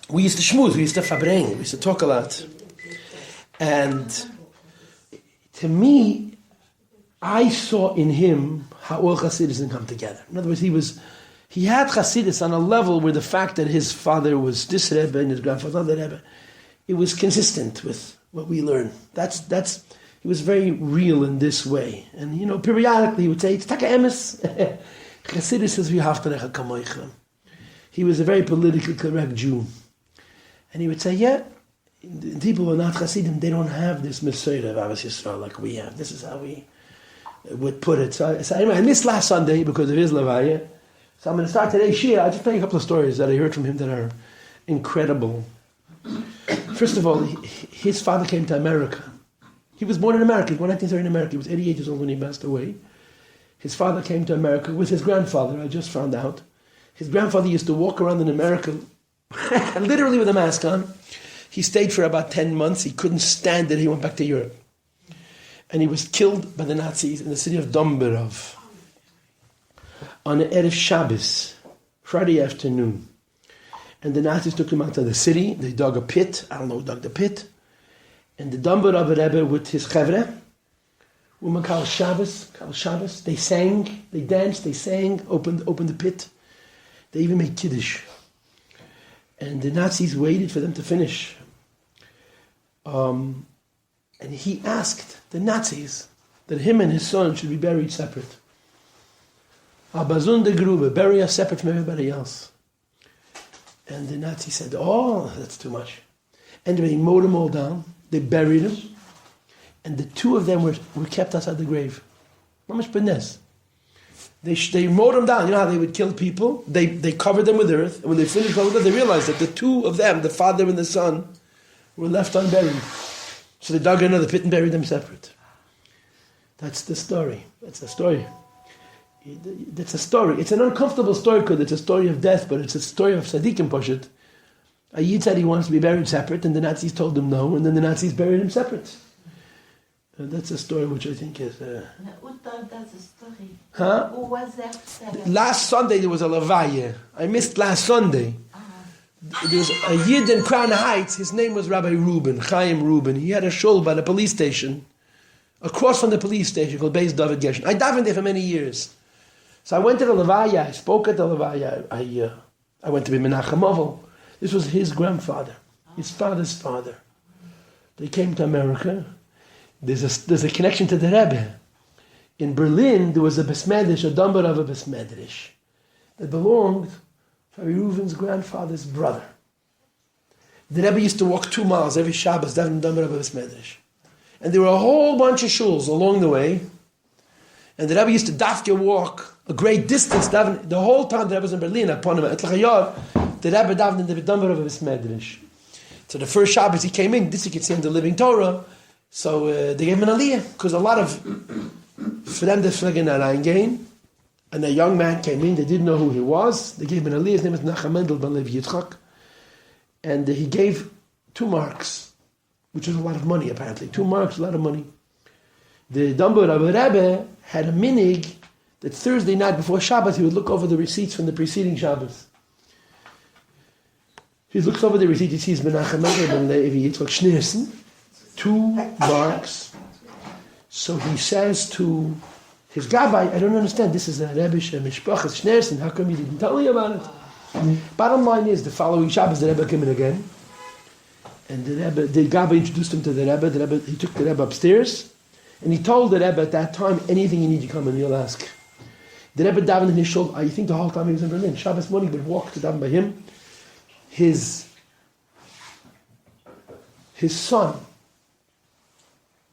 we used to schmooze, we used to fabring, we used to talk a lot. And to me, I saw in him how all Hasidus come together. In other words, he had Hasidus on a level where the fact that his father was this Rebbe and his grandfather that Rebbe, it was consistent with what we learn. He was very real in this way. And, periodically he would say, it's taka emes. Hasidus says, we have to kamoichem. He was a very politically correct Jew. And he would say, yeah, people who are not Hasidim, they don't have this Mesorah of Avos Yisrael like we have. This is how we would put it. So anyway, I missed last Sunday because of his Levaya. So I'm going to start today's Shia. I'll just tell you a couple of stories that I heard from him that are incredible. First of all, his father came to America. He was born in America. He was born in 1930 in America. He was 88 years old when he passed away. His father came to America with his grandfather, I just found out. His grandfather used to walk around in America literally with a mask on. He stayed for about 10 months. He couldn't stand it. He went back to Europe. And he was killed by the Nazis in the city of Domberov on an Erev Shabbos, Friday afternoon. And the Nazis took him out of the city. They dug a pit. I don't know who dug the pit. And the Domberov Rebbe with his chevre, woman called Shabbos, they sang, they danced, they sang, opened the pit. They even made Kiddush. And the Nazis waited for them to finish. And he asked the Nazis that him and his son should be buried separate. Abazun de Grube, bury us separate from everybody else. And the Nazis said, oh, that's too much. And they mowed them all down. They buried them. And the two of them were kept outside the grave. How much benes? They mowed them down. You know how they would kill people? They covered them with earth. And when they finished with earth, they realized that the two of them, the father and the son, were left unburied. So they dug another pit and buried them separate. That's the story. That's a story. It's a story. It's an uncomfortable story because it's a story of death, but it's a story of Tzaddikim Poshet. A Yid said he wants to be buried separate, and the Nazis told him no, and then the Nazis buried him separate. That's a story which I think is... Who told us the story? Huh? Who was that? Last Sunday there was a Levaya. I missed last Sunday. There was a Yid in Crown Heights. His name was Rabbi Reuben, Chaim Reuben. He had a shul by the police station, across from the police station called Beis David Gershon. I davened there for many years. So I went to the Levaya. I spoke at the Levaya. I went to be Menachem Ovel. This was his grandfather, his father's father. They came to America. There's a connection to the Rebbe. In Berlin, there was a Besmedrish, a Dumber of a Besmedrish, that belonged to Reuven's grandfather's brother. The Rebbe used to walk 2 miles every Shabbos, davening Dumber of a Besmedrish. And there were a whole bunch of shuls along the way. And the Rebbe used to dafke walk a great distance, davening, the whole time the Rebbe was in Berlin, upon him, at Lachayar, the Rebbe davened in the Dumber of a Besmedrish. So the first Shabbos he came in, this you could see in the Living Torah. So they gave him an aliyah, because a lot of fremde Fliegen reingehen, and a young man came in, they didn't know who he was, they gave him an aliyah, his name was Nachum Mendel ben Levi Yitzchak, and he gave 2 marks, which was a lot of money apparently, 2 marks, a lot of money. The Dumber Rabbi Rebbe had a minig that Thursday night before Shabbos he would look over the receipts from the preceding Shabbos. He looks over the receipt, he sees Menachem Mendel ben Levi Yitzchak Schneerson, 2 marks. So he says to his Gabbai, I don't understand, this is a Rebbe Mishpachas Schneerson, how come you didn't tell me about it? Bottom line is, the following Shabbos the Rebbe came in again, and the Gabbai introduced him to the Rebbe, he took the Rebbe upstairs, and he told the Rebbe at that time, anything you need to come and you'll ask. The Rebbe davened in his shul, I think the whole time he was in Berlin, Shabbos morning he would walk to daven by him. His son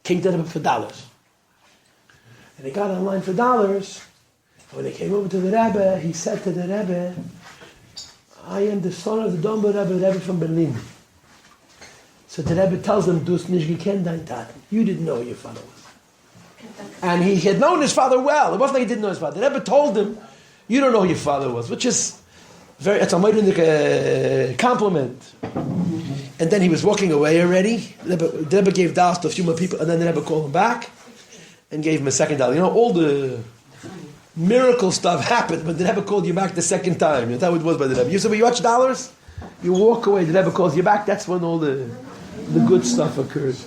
came to the Rebbe for $. And they got online for $. When they came over to the Rebbe, he said to the Rebbe, I am the son of the Domber Rebbe from Berlin. So the Rebbe tells him, Du hast nicht gekannt dein Tat. You didn't know who your father was. And he had known his father well. It wasn't like he didn't know his father. The Rebbe told him, you don't know who your father was, which is it's a compliment. And then he was walking away already. The Rebbe gave $1 to a few more people, and then the Rebbe called him back and gave him a $2. You know, all the miracle stuff happened, but the Rebbe called you back the second time. That's how it was by the Rebbe. You said, well, you watch dollars? You walk away, the Rebbe calls you back, that's when all the good stuff occurs.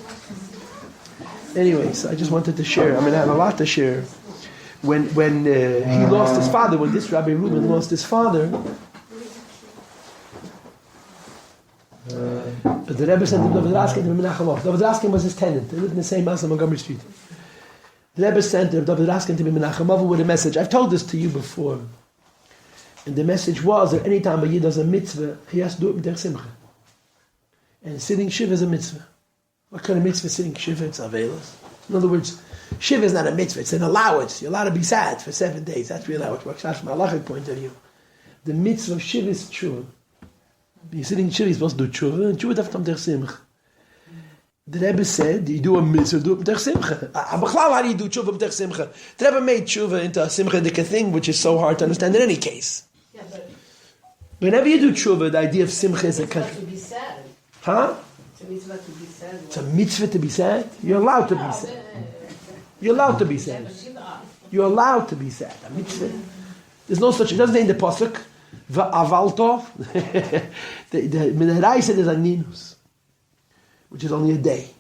Anyways, I just wanted to share. I have a lot to share. When he lost his father, when this Rabbi Reuben lost his father, the Rebbe sent him David Raskin to Menachem. David Raskin was his tenant. They lived in the same house on Montgomery Street. The Rebbe sent him David Raskin to Menachem with a message. I've told this to you before. And the message was that any time a Yid does a mitzvah, he has to do it with their simcha. And sitting shiva is a mitzvah. What kind of mitzvah sitting shiva? It's avelos. In other words, shiva is not a mitzvah, it's an allowance. You're allowed to be sad for 7 days. That's really how it works out from a halachic point of view. The mitzvah of shiva is tshuva. You're sitting shiva, you're supposed to do tshuva, and tshuva daf tam der simcha. The Rebbe said, you do a mitzvah, do it with simcha. How do you do tshuva with simcha? The Rebbe made tshuva into a simcha-dika thing, which is so hard to understand in any case. Yeah, but whenever you do tshuva, the idea of simcha is a mitzvah to be sad. Huh? It's a mitzvah to be sad. It's a mitzvah to be sad? You're allowed to be sad. You're allowed to be sad. You're allowed to be sad. A mitzvah. There's no such, it doesn't say in the Pasuk, va'avalto. The Minaraisa is a ninus, which is only a day.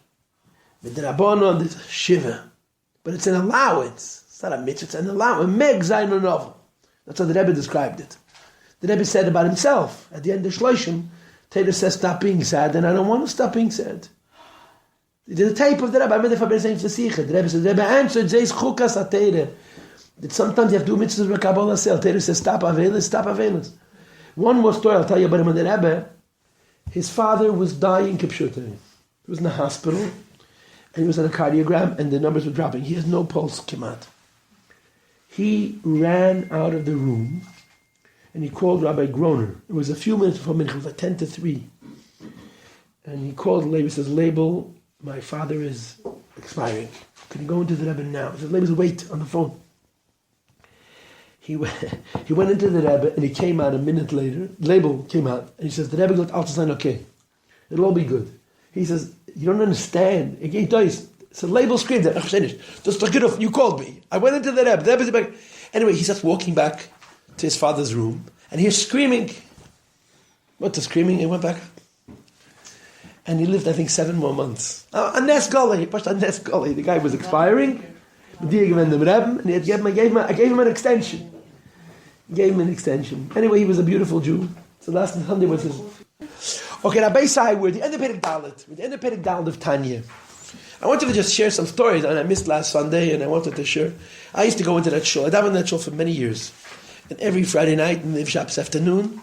With the Rabbanon, there's a shiva. But it's an allowance. It's not a mitzvah, it's an allowance. Meg zayin novel. That's how the Rebbe described it. The Rebbe said about himself, at the end of Shloshim, Taylor says, stop being sad, and I don't want to stop being sad. There's a tape of the Rebbe, I made it for the Rebbe said, the Rebbe answered, Zeis chukas ha-Teire, that sometimes you have to do mitzvahs with Kabbalah Sel. Taylor says, stop avelis. One more story I'll tell you about him when the Rebbe, his father was dying kipshuta. He was in the hospital, and he was on a cardiogram, and the numbers were dropping. He has no pulse, kimat. He ran out of the room, and he called Rabbi Groner. It was a few minutes before mincha, it was like 10 to 3. And he called the label, he says, label, my father is expiring. Can you go into the Rebbe now? He says, label, wait on the phone. He went into the Rebbe, and he came out a minute later. Label came out, and he says, the Rebbe got ultrasound, okay. It'll all be good. He says, you don't understand. He does. So label screamed at just get off. You called me. I went into the Rebbe. The Rebbe's back. Anyway, he starts walking back to his father's room, and he's screaming. What the screaming? He went back. And he lived, I think, 7 more months. Anes Gully. The guy was expiring. And I gave him an extension. Anyway, he was a beautiful Jew. So last Sunday was his... Okay, Rabbi Sai, we're the end of Perek Dalet. We're the end of Perek Dalet of Tanya. I wanted to just share some stories, and I missed last Sunday, and I wanted to share. I used to go into that shul. I davened in that shul for many years. And every Friday night in the Shabbos afternoon,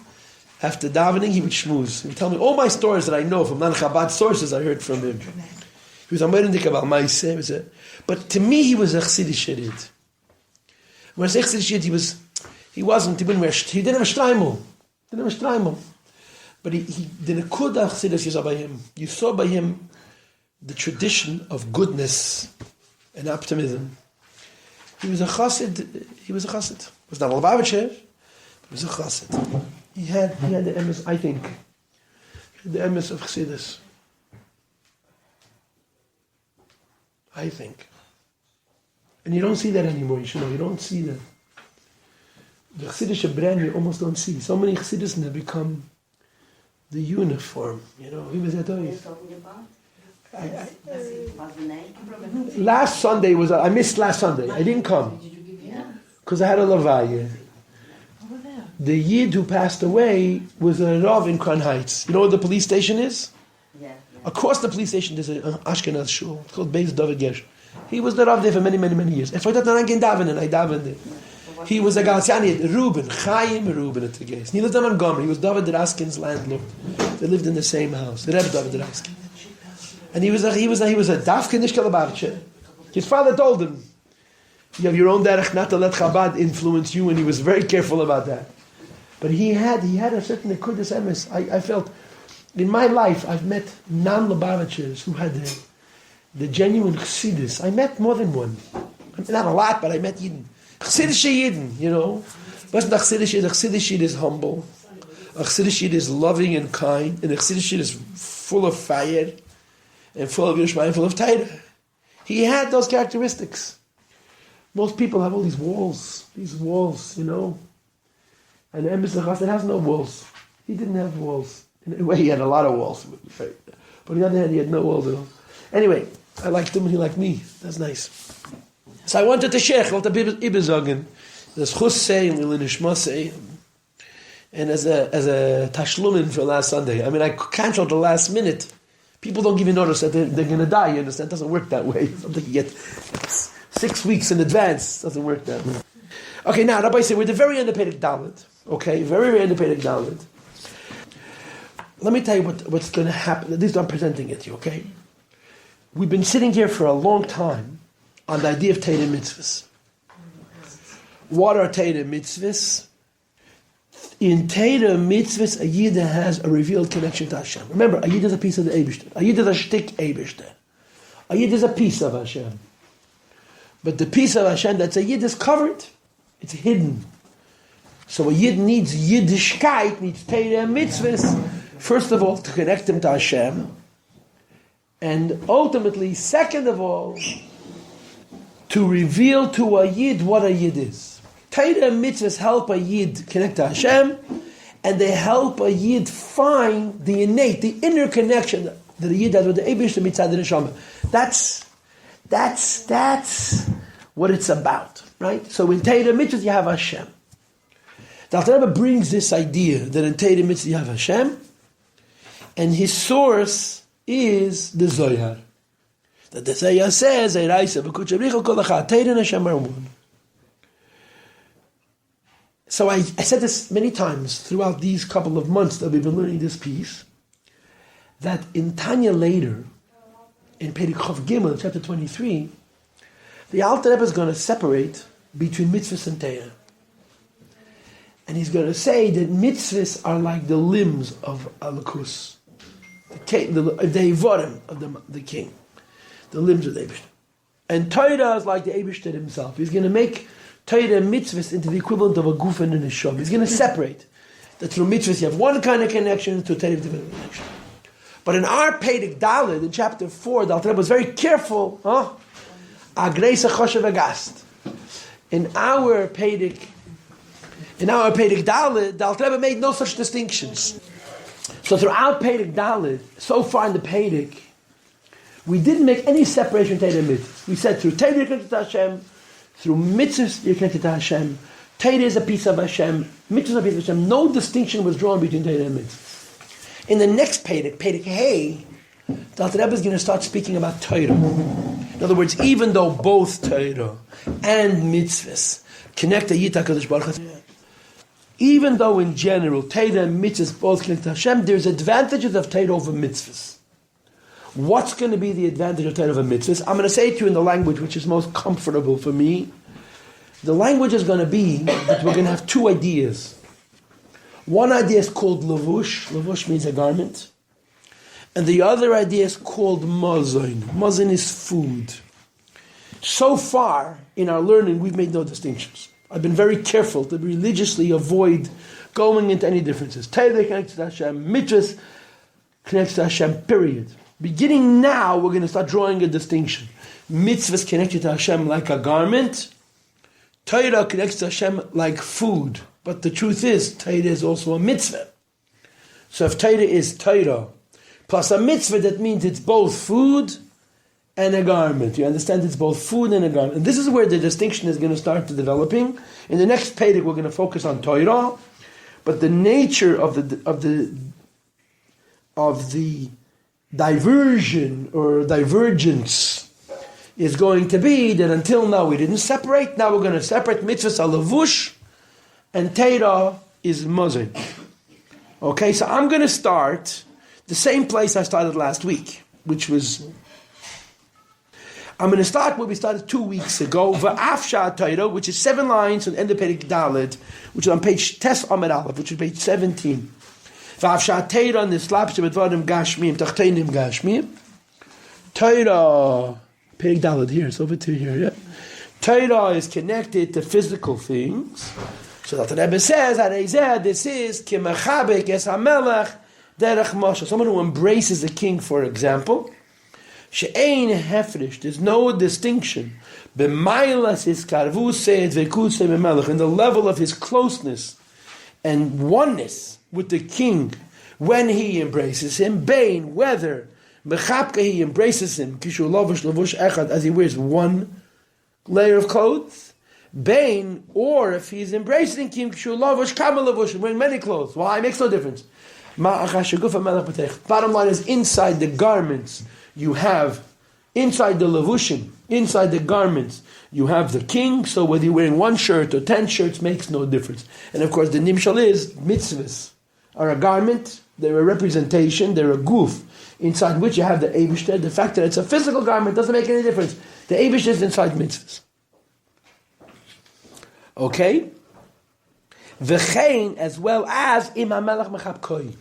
after davening, he would schmooze. He would tell me all my stories that I know from non-Chabad sources I heard from him. He was a Merendik about Maiseh. But to me, he was a Chassidish Yid. When I say Chassidish Yid, he didn't have a shtreimel. But the Nekuda of Chassidus you saw by him. You saw by him the tradition of goodness and optimism. He was a chassid. He was not a Lubavitcher, but he was a chassid. He had the emes, I think, the emes of Chassidus. I think. And you don't see that anymore, you don't see that. The Chassidish brand you almost don't see. So many Chassidus have become the uniform, he was at Ois. Last Sunday I missed last Sunday. I didn't come because I had a lavaya. The Yid who passed away was a Rav in Crown Heights. You know where the police station is? Yeah. Across the police station there's an Ashkenaz shul. It's called Beis David Gersh. He was the Rav there for many, many, many years. If I thought that I can daven, and I davened there. He was a Galatiani, Chaim Reuben at the Geis. He lived in Montgomery. He was David Raskin's landlord. They lived in the same house. The Rebbe David Raskin. And he was a Dafke Nishka Lubavitcher. His father told him, you have your own derech not to let Chabad influence you, and he was very careful about that. But he had a certain Nekudas emes. I felt, in my life, I've met non-Lubavitchers who had the genuine Chassidus. I met more than one. Not a lot, but I met Yidden. Chassidish Yidden, But the Chassidish Yid is humble. A Chassidish Yid is loving and kind. And a Chassidish Yid is full of fire and full of Yerushalayim, full of Torah. He had those characteristics. Most people have all these walls, And the Emes Chassid has no walls. He didn't have walls. In a way, he had a lot of walls. But on the other hand, he had no walls at all. Anyway, I liked him, he liked me. That's nice. So I wanted to share, I wanted to be sagen, das Chus say, and Lil Nishma say, and as a tashlumin for last Sunday. I mean, I canceled the last minute. People don't even notice that they're going to die, you understand? It doesn't work that way. Something you get 6 weeks in advance. It doesn't work that way. Okay, now, Rabbi said, we're at the very end of Perek Dalet. Okay, very, very end of Perek Dalet. Let me tell you what's going to happen. At least I'm presenting it to you, okay? We've been sitting here for a long time on the idea of Torah mitzvahs. What are Torah mitzvahs? In Torah mitzvahs, a Yid has a revealed connection to Hashem. Remember, a Yid is a piece of the Eibishter. A Yid is a shtik Eibishter. A Yid is a piece of Hashem. But the piece of Hashem that's a Yid is covered. It's hidden. So a Yid needs Yiddishkeit, needs Torah mitzvahs, first of all, to connect him to Hashem. And ultimately, second of all, to reveal to a Yid what a Yid is. Torah mitzvahs help a Yid connect to Hashem, and they help a Yid find the innate, the inner connection that a Yid has with the Eibishter mitzad the neshama. That's what it's about, right? So in Torah mitzvahs you have Hashem. The Alter Rebbe brings this idea that in Torah mitzvahs you have Hashem, and his source is the Zohar. That the Zohar says, so I said this many times throughout these couple of months that we've been learning this piece, that in Tanya later, in Perek Chav Gimel, chapter 23, the Alter Rebbe is going to separate between mitzvahs and Torah. And he's going to say that mitzvahs are like the limbs of Alakus. The Ivorim of the king, the limbs of the Eibishter. And Torah is like the Eibishter himself. He's going to make Torah mitzvahs into the equivalent of a guf and a neshama. He's going to separate that through mitzvahs you have one kind of connection to a Torah different connection. But in our Perek Dalet, in chapter 4, the Alter Rebbe was very careful. Agreisa choshev agast. In our Perek Dalet, the Alter Rebbe made no such distinctions. So throughout Perek Dalet, so far in the Perek, we didn't make any separation Torah mitzvahs. We said through Torah you're connected to Hashem, through mitzvahs you're connected to Hashem. Torah is a piece of Hashem, mitzvahs are a piece of Hashem. No distinction was drawn between Torah and mitzvahs. In the next Perek Hey, the Alter Rebbe is going to start speaking about Torah. In other words, even though both Torah and mitzvahs connect to Yid HaKadosh Baruch Hu, even though in general Torah and mitzvahs both connect to Hashem, there's advantages of Torah over mitzvahs. What's going to be the advantage of Torah over mitzvahs? I'm going to say it to you in the language which is most comfortable for me. The language is going to be that we're going to have two ideas. One idea is called lavush. Lavush means a garment. And the other idea is called mazon. Mazon is food. So far in our learning, we've made no distinctions. I've been very careful to religiously avoid going into any differences. Torah connects to Hashem, mitzvahs connects to Hashem, period. Beginning now, we're going to start drawing a distinction. Mitzvahs connected to Hashem like a garment. Torah connects to Hashem like food. But the truth is, Torah is also a mitzvah. So if Torah is Torah plus a mitzvah, that means it's both food and a garment. You understand? It's both food and a garment. And this is where the distinction is going to start developing. In the next Perek, we're going to focus on Torah, but the nature of the diversion or divergence is going to be that until now we didn't separate. Now we're going to separate mitzvahs alavush and Torah is mazon. Okay, so I'm going to start the same place I started last week, which was. I'm going to start where we started 2 weeks ago, V'afsha Torah, which is 7 lines on end of Perek Dalet, which is on page Tes Amud Aleph, which is page 17. V'afsha Torah on the slabs of Dvarim Gashmiyim, Tachtenim Gashmiyim. Torah, Perek Dalet here, it's over to here, yeah. Torah is connected to physical things. So that the Rebbe says, this is Kimachabek Es HaMelech Derech Moshe. Someone who embraces the king, for example. She'ein hefresh, there's no distinction. B'mailas his karvusei dvekusei b'melech, in the level of his closeness and oneness with the king, when he embraces him, Bain, whether Mechapka he embraces him, Kishu Lavush Lavush Echad, as he wears one layer of clothes, Bain, or if he's embracing him, Kishu Lavush Kamal Lavush, wearing many clothes. Why? It makes no difference. Bottom line is, inside the garments, you have, inside the Lavushim, inside the garments, you have the king, so whether you're wearing one shirt or 10 shirts makes no difference. And of course, the nimshal is, mitzvahs are a garment, they're a representation, they're a goof, inside which you have the Eibishter. The fact that it's a physical garment doesn't make any difference. The Eibishter is inside mitzvahs. Okay? V'chein, as well as im HaMelech mechap koi.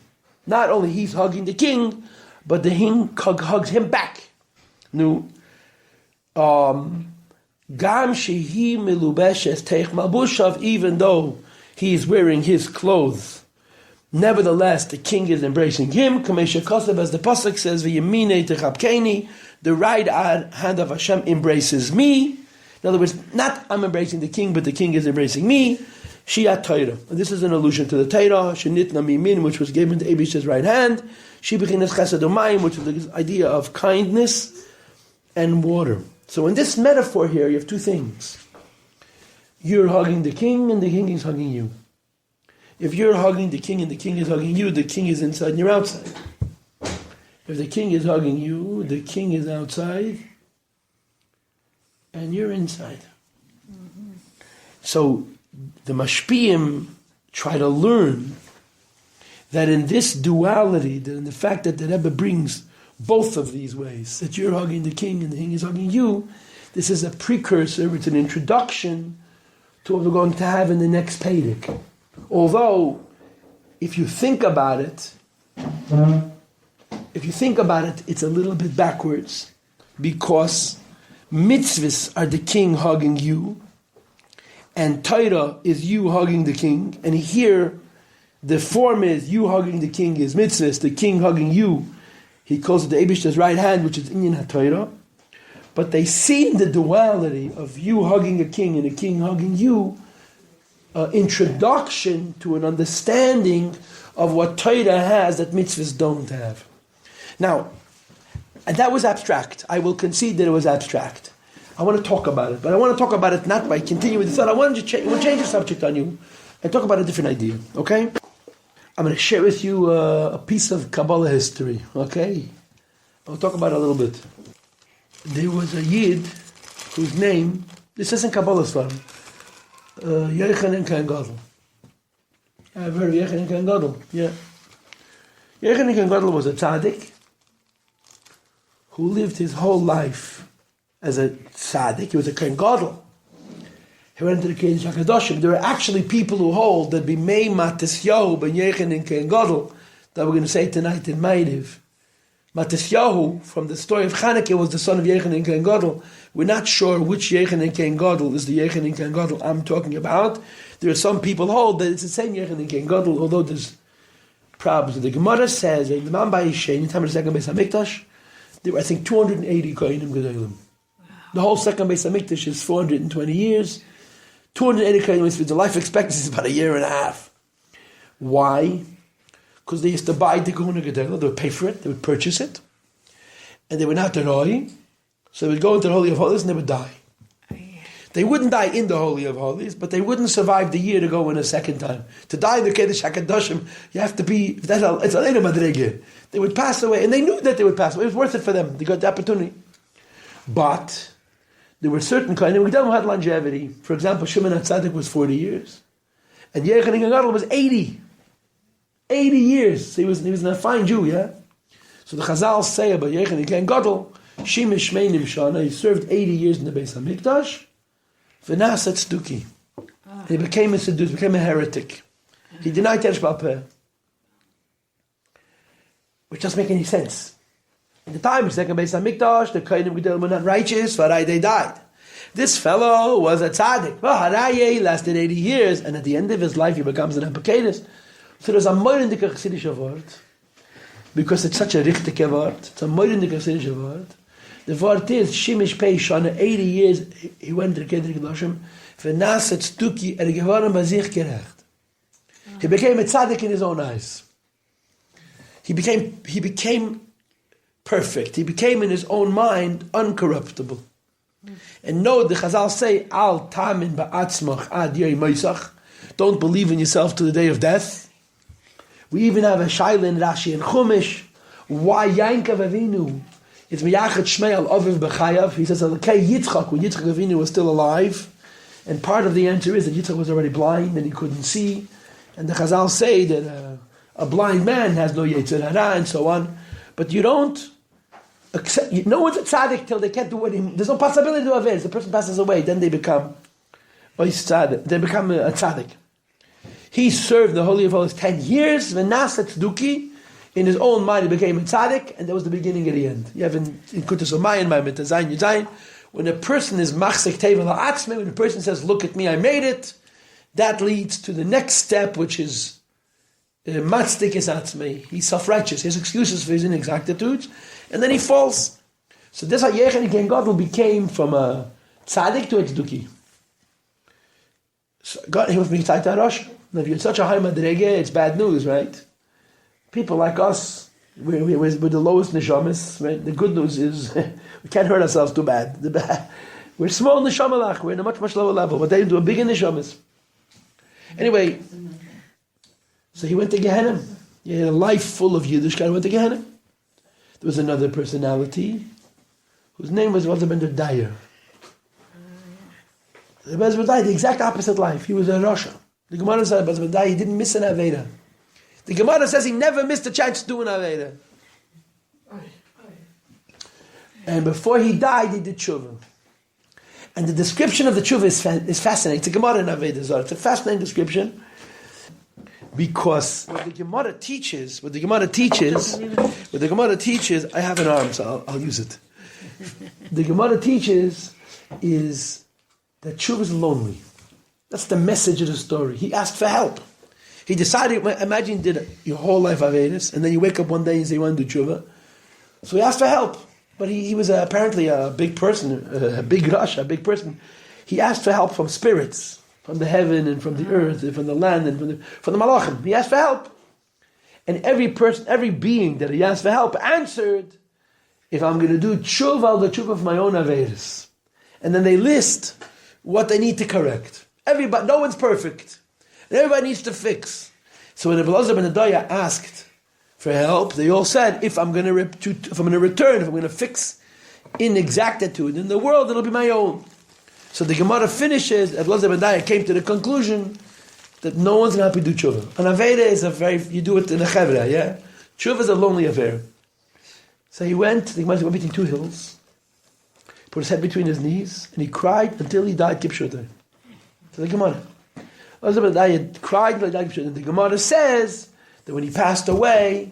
Not only he's hugging the king, but the king hugs him back. Nu, Gam shehi milubeshes teich malbushav, even though he is wearing his clothes, nevertheless the king is embracing him. Kamesha Kosev, as the pasuk says, v'yemine techapkeni, the right hand of Hashem embraces me. In other words, not I'm embracing the king, but the king is embracing me. Shia Torah. This is an allusion to the Torah, Shenitna Mimin, which was given to Eibish's right hand. She bechinas Chesed Umayim, which is the idea of kindness and water. So in this metaphor here, you have two things. You're hugging the king, and the king is hugging you. If you're hugging the king, and the king is hugging you, the king is inside and you're outside. If the king is hugging you, the king is outside, and you're inside. Mm-hmm. So the mashpiyim try to learn that in this duality, that in the fact that the Rebbe brings both of these ways, that you're hugging the king and the king is hugging you, this is a precursor, it's an introduction to what we're going to have in the next Pedic. Although, if you think about it, it's a little bit backwards, because mitzvahs are the king hugging you, and Torah is you hugging the king, and here the form is you hugging the king is mitzvahs, the king hugging you. He calls it the Eibishter's right hand, which is Inyan HaTorah. But they see in the duality of you hugging a king and a king hugging you, introduction to an understanding of what Torah has that mitzvahs don't have. Now, and that was abstract. I will concede that it was abstract. I want to talk about it, but I want to talk about it not by continuing with the thought. I want to change the subject on you and talk about a different idea, okay? I'm going to share with you a piece of Kabbalah history, okay? I'll talk about it a little bit. There was a Yid whose name, this isn't Kabbalah's farm, Yechanan Kain Gadol. I've heard of Yechanan Kain Gadol, yeah. Yechanan Kain Gadol was a tzaddik who lived his whole life as a tzaddik. He was a Kain Gadol. He went into the Kodesh HaKadoshim. There are actually people who hold that Bimei Matisyahu ben Yechanan Kain Gadol, that we're going to say tonight in Ma'ariv. Matisyahu, from the story of Chanukah, was the son of Yechanan Kain Gadol. We're not sure which Yechanan Kain Gadol is the Yechanan Kain Gadol I'm talking about. There are some people who hold that it's the same Yechanan Kain Gadol, although there's problems. The Gemara says, in the Man Ba'ishay, in the time of the second Beis HaMikdash, there were, I think, 280 Kohanim Gedolim. The whole second Beis HaMikdash is 420 years. 280 Kohanim, the life expectancy is about a year and a half. Why? Because they used to buy the Kohuna Gedolah, they would pay for it, they would purchase it, and they were not Roi, so they would go into the Holy of Holies and they would die. They wouldn't die in the Holy of Holies, but they wouldn't survive the year to go in a second time. To die in the Kodesh HaKadoshim, you have to be, it's a Leina Madrege. They would pass away, and they knew that they would pass away. It was worth it for them. They got the opportunity. But there were certain kind of who had longevity. For example, Shimon HaTzadik was 40 years. And Yechanan Kain Gadol was 80. 80 years. So he was a fine Jew, yeah? So the Chazal say about Yechanan Kain Gadol, Shimish Shmeinim Shana, he served 80 years in the Beis HaMikdash, V'nasat Stuki. He became a seducer, became a heretic. He denied Teresh Baal Peh. Which doesn't make any sense. In the time of the second Beis HaMikdash, the Kohanim Gedolim were not righteous, they died. This fellow was a tzaddik. He lasted 80 years, and at the end of his life, he becomes an apokedus. So there's a moirindike chassidische word, because it's such a richtige word. It's a moirindike chassidische word. The word is, Shimish Pei Shana, 80 years, he went to the Kedrich Kedoshim, V'nasat Stuki, geworden bei sich gerecht. He became a tzaddik in his own eyes. he became perfect. He became in his own mind uncorruptible. And no, the Chazal say, Al tamin ba'atzmach ad yei moisach. Don't believe in yourself to the day of death. We even have a shaila in Rashi and Chumash. Why Yankov Avinu? It's miyachet shmei al aviv b'chayav. He says, okay, Yitzchak, when Yitzchak Avinu was still alive. And part of the answer is that Yitzchak was already blind and he couldn't see. And the Chazal say that a blind man has no Yetzer Hara and so on. But you don't accept, no one's a tzaddik till they can't do what there's no possibility to Averis. The person passes away, then they become a tzaddik. He served the Holy of Holies 10 years, v'nasa tzduki. In his own mind, he became a tzaddik, and that was the beginning of the end. You have in Kutus Omayin, Ma'amet Zayin Yuzayin, when a person is machzik tevel ha'atzmei, when a person says, look at me, I made it, that leads to the next step, which is matzdik is atzmei. He's self-righteous. He has excuses for his inexactitudes, and then he falls. So this how Yechen Ken Gadol became from a tzaddik to a tzduki. So God, he was being tied to Rosh. Now, if you're in such a high madrege, it's bad news, right? People like us, we're the lowest neshamas. Right? The good news is we can't hurt ourselves too bad. We're small neshamalach. We're in a much, much lower level. But they do a big neshamas. Anyway, so he went to Gehenna. He had a life full of Yiddishkeit. He went to Gehenna. There was another personality whose name was Ben Daya. The Ben Daya, the exact opposite life. He was a Rasha. The Gemara said Ben Daya, he didn't miss an Aveda. The Gemara says he never missed a chance to do an Aveda. And before he died, he did tshuva. And the description of the tshuva is fascinating. It's a Gemara in Aveda Zarah. It's a fascinating description. Because what the Gemara teaches, I have an arm, so I'll use it. The Gemara teaches is that tshuva is lonely. That's the message of the story. He asked for help. He decided, imagine you did your whole life Avedis, and then you wake up one day and say you want to do tshuva. So he asked for help. But he was apparently a big person, a big Rosh, a big person. He asked for help from spirits, from the heaven and from the earth and from the land and from the malachim. He asked for help. And every person, every being that he asked for help answered, if I'm going to do tshuva, I'll do tshuva of my own Avedis. And then they list what they need to correct. Everybody, no one's perfect. And everybody needs to fix. So when Elazar ben Adaya asked for help, they all said, if I'm going to return, if I'm going to fix inexactitude in the world, it'll be my own. So the Gemara finishes, Elazar ben Adaya came to the conclusion that no one's going to help you do tshuva. An Aveda is you do it in a chevra, yeah? Tshuva is a lonely affair. So he went, the Gemara went between two hills, put his head between his knees, and he cried until he died kipshuter. So the Gemara. Elazar ben Adaya cried until he died kipshuter. And the Gemara says that when he passed away,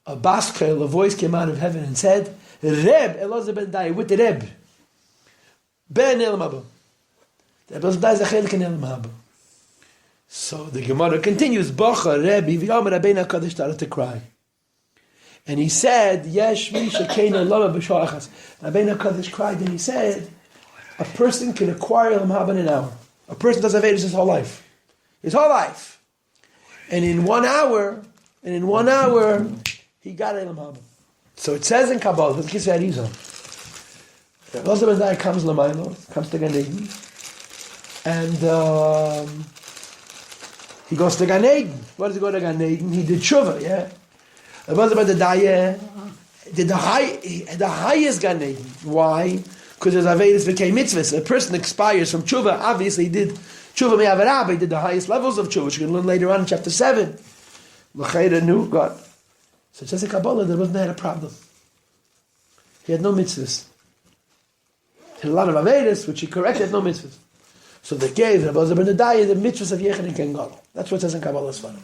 a baskel, a voice came out of heaven and said, Reb, Elazar ben Adaya, with the Reb, Ben El Mabba. The Elazar ben Adaya is a chelik in El Mabba. So the Gemara continues, Bocha, Rebbe, V'yomer Rabbeinu HaKadosh started to cry. And he said, Yesh mi shekeina lama b'shah achas. Rabbeinu HaKadosh cried and he said, a person can acquire El Mabba in an hour. A person does Avedis his whole life. His whole life. And in 1 hour, he got El Mabba. So it says in Kabbalah, the Kisvei Arizah, Elazar ben Adaya comes to Gan Eden, and he goes to Gan Eden. Why does he go to Gan Eden? He did tshuva, yeah? Elazar ben Adaya did the highest Gan Eden. Why? Because his Avedis became mitzvahs. A person expires from tshuva. Obviously, he did tshuva me'avarah. He did the highest levels of tshuva, which you can learn later on in chapter 7. L'chayra knew God. So it says in Kabbalah that wasn't had a problem. He had no mitzvahs. He had a lot of Avedis, which he corrected, no mitzvahs. So they gave Elazar ben Adaya the mitzvahs of Yechen Ken Gadol. That's what it says in Kabbalah's Svarim.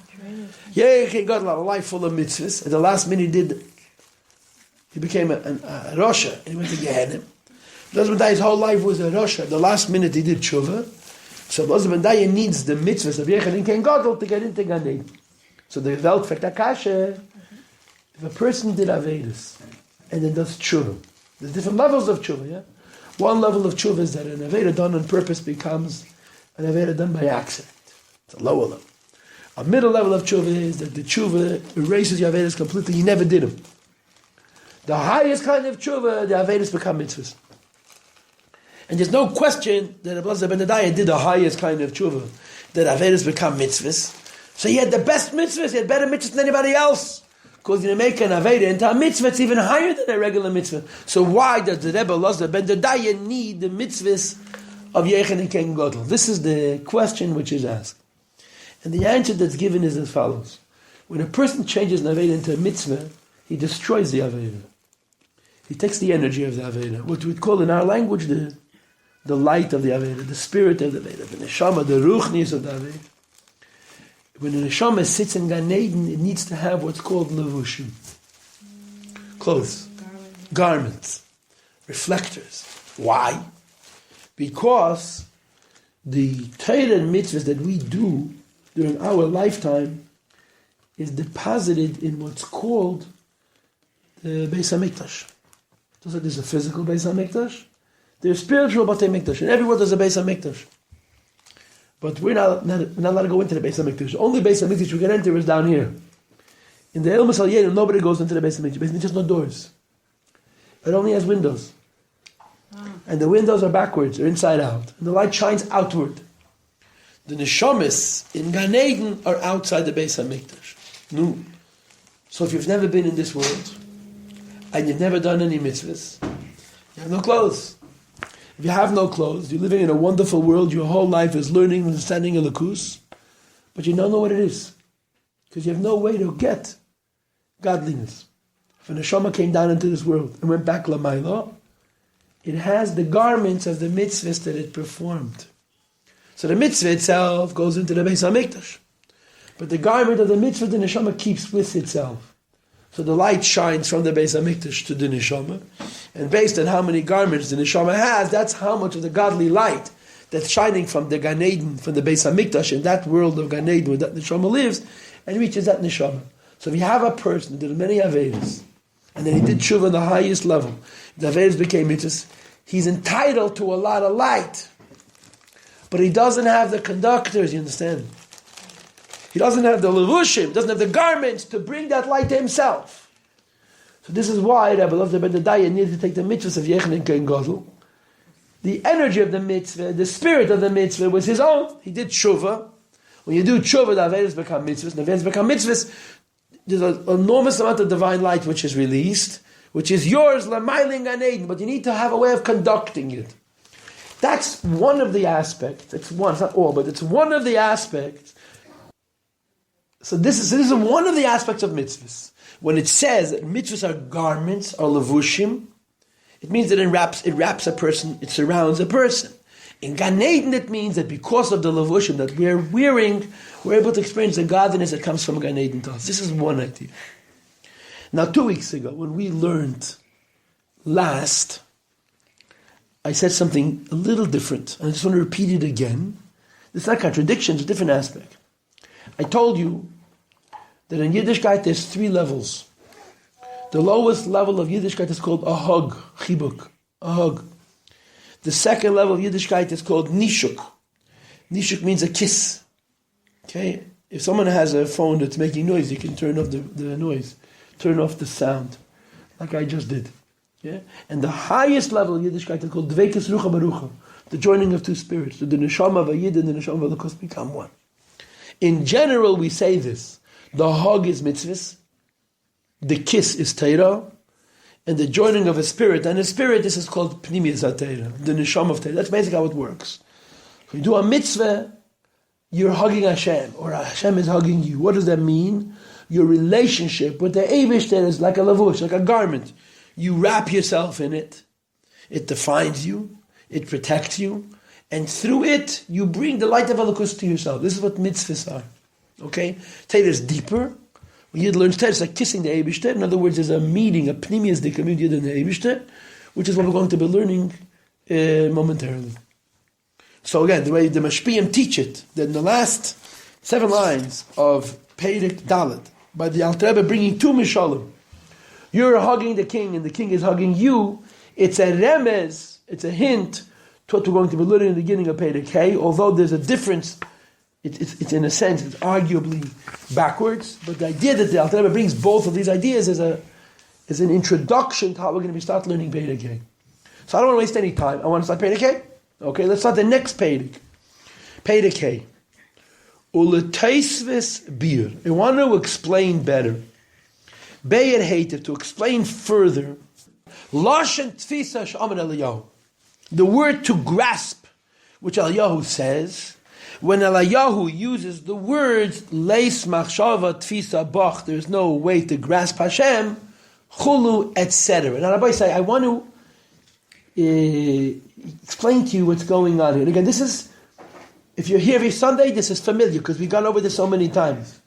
Yechen Ken Gadol had a life full of mitzvahs. At the last minute he became a Rosha, and he went to Gehenna. Elazar ben Adaya's whole life was a Rosha. At the last minute he did tshuva. So Elazar ben Adaya needs the mitzvahs of Yechen Ken Gadol to get into Gan Eden. So the Welt fragt Akasha, if a person did Avedis and then does tshuva, there's different levels of tshuva, yeah? One level of tshuva is that an Aveda done on purpose becomes an Aveda done by accident. It's a lower level. A middle level of tshuva is that the tshuva erases your Avedas completely. You never did them. The highest kind of tshuva, the Avedas become mitzvahs. And there's no question that Rabbi Ben Adaya did the highest kind of tshuva, that Avedas become mitzvahs. So he had the best mitzvahs, he had better mitzvahs than anybody else. Because you make an Aveda into a mitzvah, it's even higher than a regular mitzvah. So why does the Rebbe Elazar Ben Adaya need the mitzvahs of Yechen and Ken Gadol? This is the question which is asked. And the answer that's given is as follows. When a person changes an Aveda into a mitzvah, he destroys the Aveda. He takes the energy of the Aveda, what we call in our language the light of the Aveda, the spirit of the Aveda, the neshama, the ruchnis of the Aveda. When the neshama sits in Gan Eden, it needs to have what's called levushim. Clothes, garments, reflectors. Why? Because the Torah and mitzvahs that we do during our lifetime is deposited in what's called the Beis HaMikdash. Just like there's a physical Beis HaMikdash, there's spiritual Batei Mikdash, and everywhere there's a Beis HaMikdash. But we're not allowed to go into the Beis HaMikdash. The only Beis HaMikdash we can enter is down here. In the Ilmus Al Yedim, nobody goes into the Beis HaMikdash. Beis HaMikdash has no doors. It only has windows. And the windows are backwards, or inside out. And the light shines outward. The Neshamis in Gan Eden are outside the Beis HaMikdash. No. So if you've never been in this world, and you've never done any mitzvahs, you have no clothes. If you have no clothes, you're living in a wonderful world, your whole life is learning and understanding a lakus, but you don't know what it is. Because you have no way to get godliness. If a neshama came down into this world and went back l'mayla, it has the garments of the mitzvahs that it performed. So the mitzvah itself goes into the Beis HaMikdash. But the garment of the mitzvah, the neshama keeps with itself. So the light shines from the Beis HaMikdash to the neshama. And based on how many garments the neshama has, that's how much of the godly light that's shining from the Gan Eden, from the Beis HaMikdash, in that world of Gan Eden where that neshama lives, and reaches that neshama. So if you have a person that did many Avedas, and then he did tshuva on the highest level, the Avedas became mitzvahs, he's entitled to a lot of light. But he doesn't have the conductors, you understand? He doesn't have the levushim, doesn't have the garments to bring that light to himself. So this is why Rabbi Elazar Ben Adaya needed to take the mitzvahs of Yechen and Ken Gadol. The energy of the mitzvah, the spirit of the mitzvah was his own. He did tshuva. When you do tshuva, the Avedas become mitzvahs. The Avedas become mitzvahs. There's an enormous amount of divine light which is released, which is yours, l'mayling Gan Eden, but you need to have a way of conducting it. That's one of the aspects. It's not all, but it's one of the aspects. So this is one of the aspects of mitzvahs. When it says that mitzvahs are garments, or levushim, it means that it wraps a person, it surrounds a person. In Gan Eden, it means that because of the levushim that we're wearing, we're able to experience the godliness that comes from Gan Eden to us. This is one idea. Now, 2 weeks ago, when we learned last, I said something a little different, and I just want to repeat it again. It's not contradiction, it's a different aspect. I told you that in Yiddishkeit there's 3 levels. The lowest level of Yiddishkeit is called a hug, chibuk, a hug. The second level of Yiddishkeit is called nishuk. Nishuk means a kiss. Okay? If someone has a phone that's making noise, you can turn off the noise, turn off the sound, like I just did. Yeah? And the highest level of Yiddishkeit is called dvekes rucha barucha, the joining of 2 spirits. So the neshama of a yid and the neshama of a lakos become one. In general, we say this. The hug is mitzvahs, the kiss is Torah, and the joining of a spirit. And a spirit, this is called pnimiyas HaTorah, the neshama of Torah. That's basically how it works. So you do a mitzvah, you're hugging Hashem, or Hashem is hugging you. What does that mean? Your relationship with the Eibishter is like a lavush, like a garment. You wrap yourself in it. It defines you. It protects you. And through it, you bring the light of Elokus to yourself. This is what mitzvahs are. Okay? Torah is deeper. When Yid learns Torah, it's like kissing the Eibishter. In other words, there's a meeting, a pnimiyas dikamid Yid and the Eibishter, which is what we're going to be learning momentarily. So again, the way the Mashpiyim teach it, that in the last 7 lines of Perek Dalet, by the Alter Rebbe bringing 2 mishalim, you're hugging the king and the king is hugging you, it's a remez, it's a hint to what we're going to be learning in the beginning of Perek Hey, although there's a difference it's in a sense, it's arguably backwards, but the idea that the Alter Rebbe brings both of these ideas is an introduction to how we're going to be start learning Perek Hey. So I don't want to waste any time. I want to start Perek Hey. Okay, let's start the next Perek. Perek Hey. Uleteisves bir. I want to explain better. Be'er heiter, to explain further. Lashon tfisa she'amar Eliyahu. The word to grasp, which Eliyahu says, when Eliyahu uses the words leis machshava tfisa bach, there's no way to grasp Hashem, chulu, etc. Now Rabbi say, I want to explain to you what's going on here. And again, this is, if you're here every Sunday, this is familiar because we've gone over this so many times.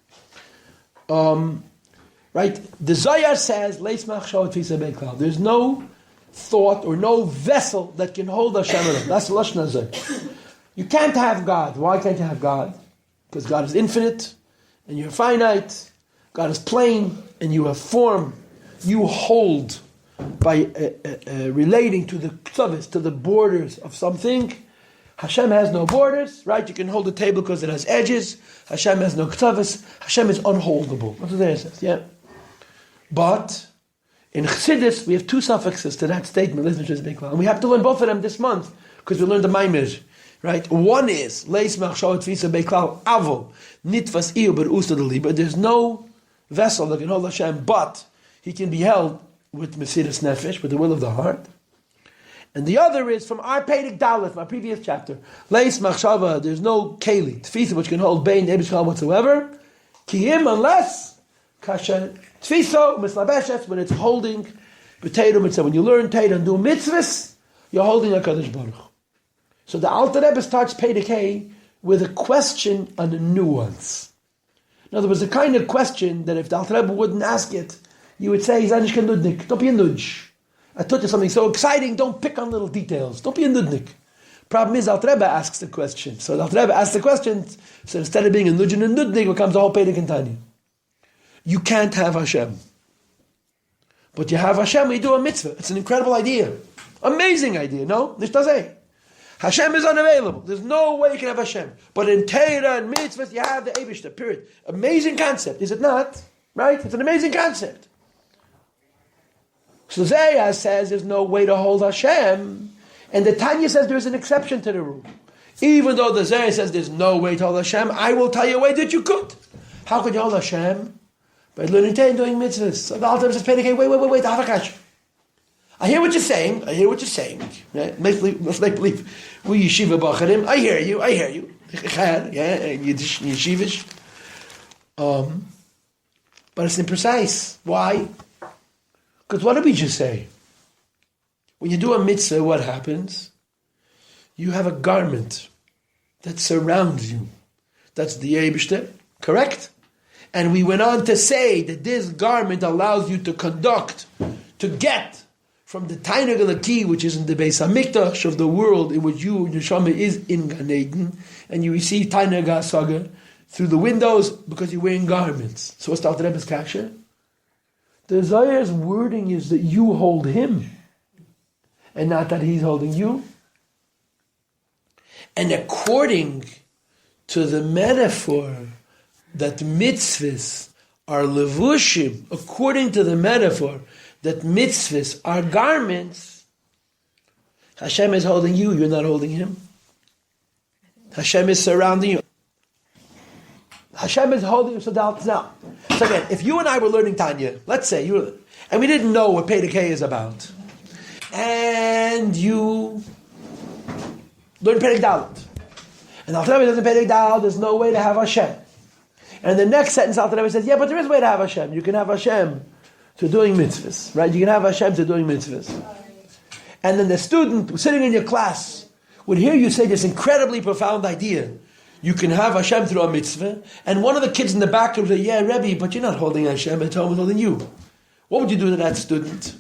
Right? The Zohar says, leis machshava tfisa bechal. There's no thought or no vessel that can hold Hashem alone. That's the Lashon Hazeh. You can't have God. Why can't you have God? Because God is infinite and you're finite. God is plain and you have form. You hold by relating to the ktzavis, to the borders of something. Hashem has no borders, right? You can hold a table because it has edges. Hashem has no ktzavis. Hashem is unholdable. That's what it says, yeah. But in Chassidus, we have two suffixes to that statement, and we have to learn both of them this month because we learned the Maimir, right? One is leis machshava tfisa beiklal avol nitvas iu berusta deliba. There's no vessel that can hold Hashem, but he can be held with mesiras nefesh, with the will of the heart. And the other is from our Perek Dalet, my previous chapter. Leis machshava, there's no keli tfisa which can hold bein eibishchal whatsoever. Kiyim, unless kasha tfiso mislabeshes, when it's holding potato mitzvah. When you learn Torah and do mitzvahs, you're holding a Kadosh Baruch. So the Alter Rebbe starts Perek Hey with a question on a nuance. In other words, the kind of question that if the Alter Rebbe wouldn't ask it, you would say, don't be a nudge. I taught you something so exciting, don't pick on little details. Don't be a nudnik. Problem is, Alter Rebbe asks the question. So the Alter Rebbe asks the question, so instead of being a nudge and a nudnik, becomes a whole Perek in Tanya. You can't have Hashem. But you have Hashem, you do a mitzvah. It's an incredible idea. Amazing idea, no? Nicht das Hashem is unavailable. There's no way you can have Hashem. But in Torah and mitzvahs, you have the Eibishter, period. Amazing concept, is it not? Right? It's an amazing concept. So Zayah says there's no way to hold Hashem. And the Tanya says there's an exception to the rule. Even though the Zayah says there's no way to hold Hashem, I will tell you a way that you could. How could you hold Hashem? By learning Torah and doing mitzvahs. So the Alter Rebbe says, wait, Havakash. I hear what you're saying. Right? Let's make believe. We yeshiva bacharim. I hear you. Yeah, yeshivish. But it's imprecise. Why? Because what did we just say? When you do a mitzvah, what happens? You have a garment that surrounds you. That's the Eibishter, correct? And we went on to say that this garment allows you to conduct, to get from the Tainug Elaki, which is in the Beis HaMikdash of the world in which your Neshama is in Gan Eden, and you receive Tainug HaSaga through the windows because you're wearing garments. So what's the Alter Rebbe's kasha? The Zohar's wording is that you hold him, and not that he's holding you. And according to the metaphor that mitzvahs are levushim, according to the metaphor that mitzvahs are garments, Hashem is holding you, you're not holding him. Hashem is surrounding you. Hashem is holding you. So again, if you and I were learning Tanya, let's say, and we didn't know what Perek Hey is about, and you learn Perek Dalet, and Alter Rebbe says in Perek Dalet, there's no way to have Hashem. And the next sentence, Alter Rebbe says, yeah, but there is a way to have Hashem. You can have Hashem to doing mitzvahs, right? You can have Hashem to doing mitzvahs. And then the student sitting in your class would hear you say this incredibly profound idea. You can have Hashem through a mitzvah. And one of the kids in the back would say, yeah, Rebbe, but you're not holding Hashem, it's always holding you. What would you do to that student?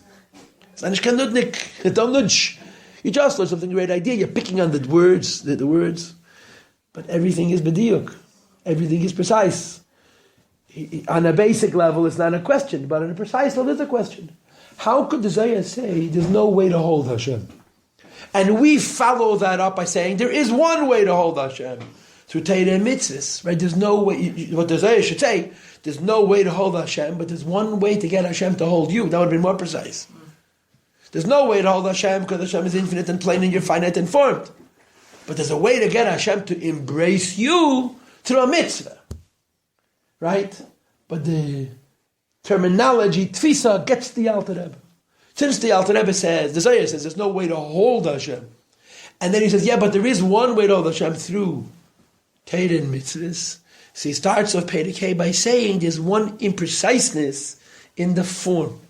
Don't nudge. You just learned something great idea. You're picking on the words, the words. But everything is b'diuk. Everything is precise. On a basic level, it's not a question, but on a precise level, it's a question. How could the Zohar say there's no way to hold Hashem? And we follow that up by saying there is one way to hold Hashem. through Torah and mitzvahs, right? There's no way, what the Zohar should say, there's no way to hold Hashem, but there's one way to get Hashem to hold you. That would be more precise. There's no way to hold Hashem because Hashem is infinite and plain and you're finite and formed. But there's a way to get Hashem to embrace you through a mitzvah. Right? But the terminology, tfisa, gets the Alter Rebbe. Since the Alter Rebbe says, the Zohar says, there's no way to hold Hashem. And then he says, yeah, but there is one way to hold Hashem through Torah and mitzvahs. So he starts off Perek Hey by saying there's one impreciseness in the form.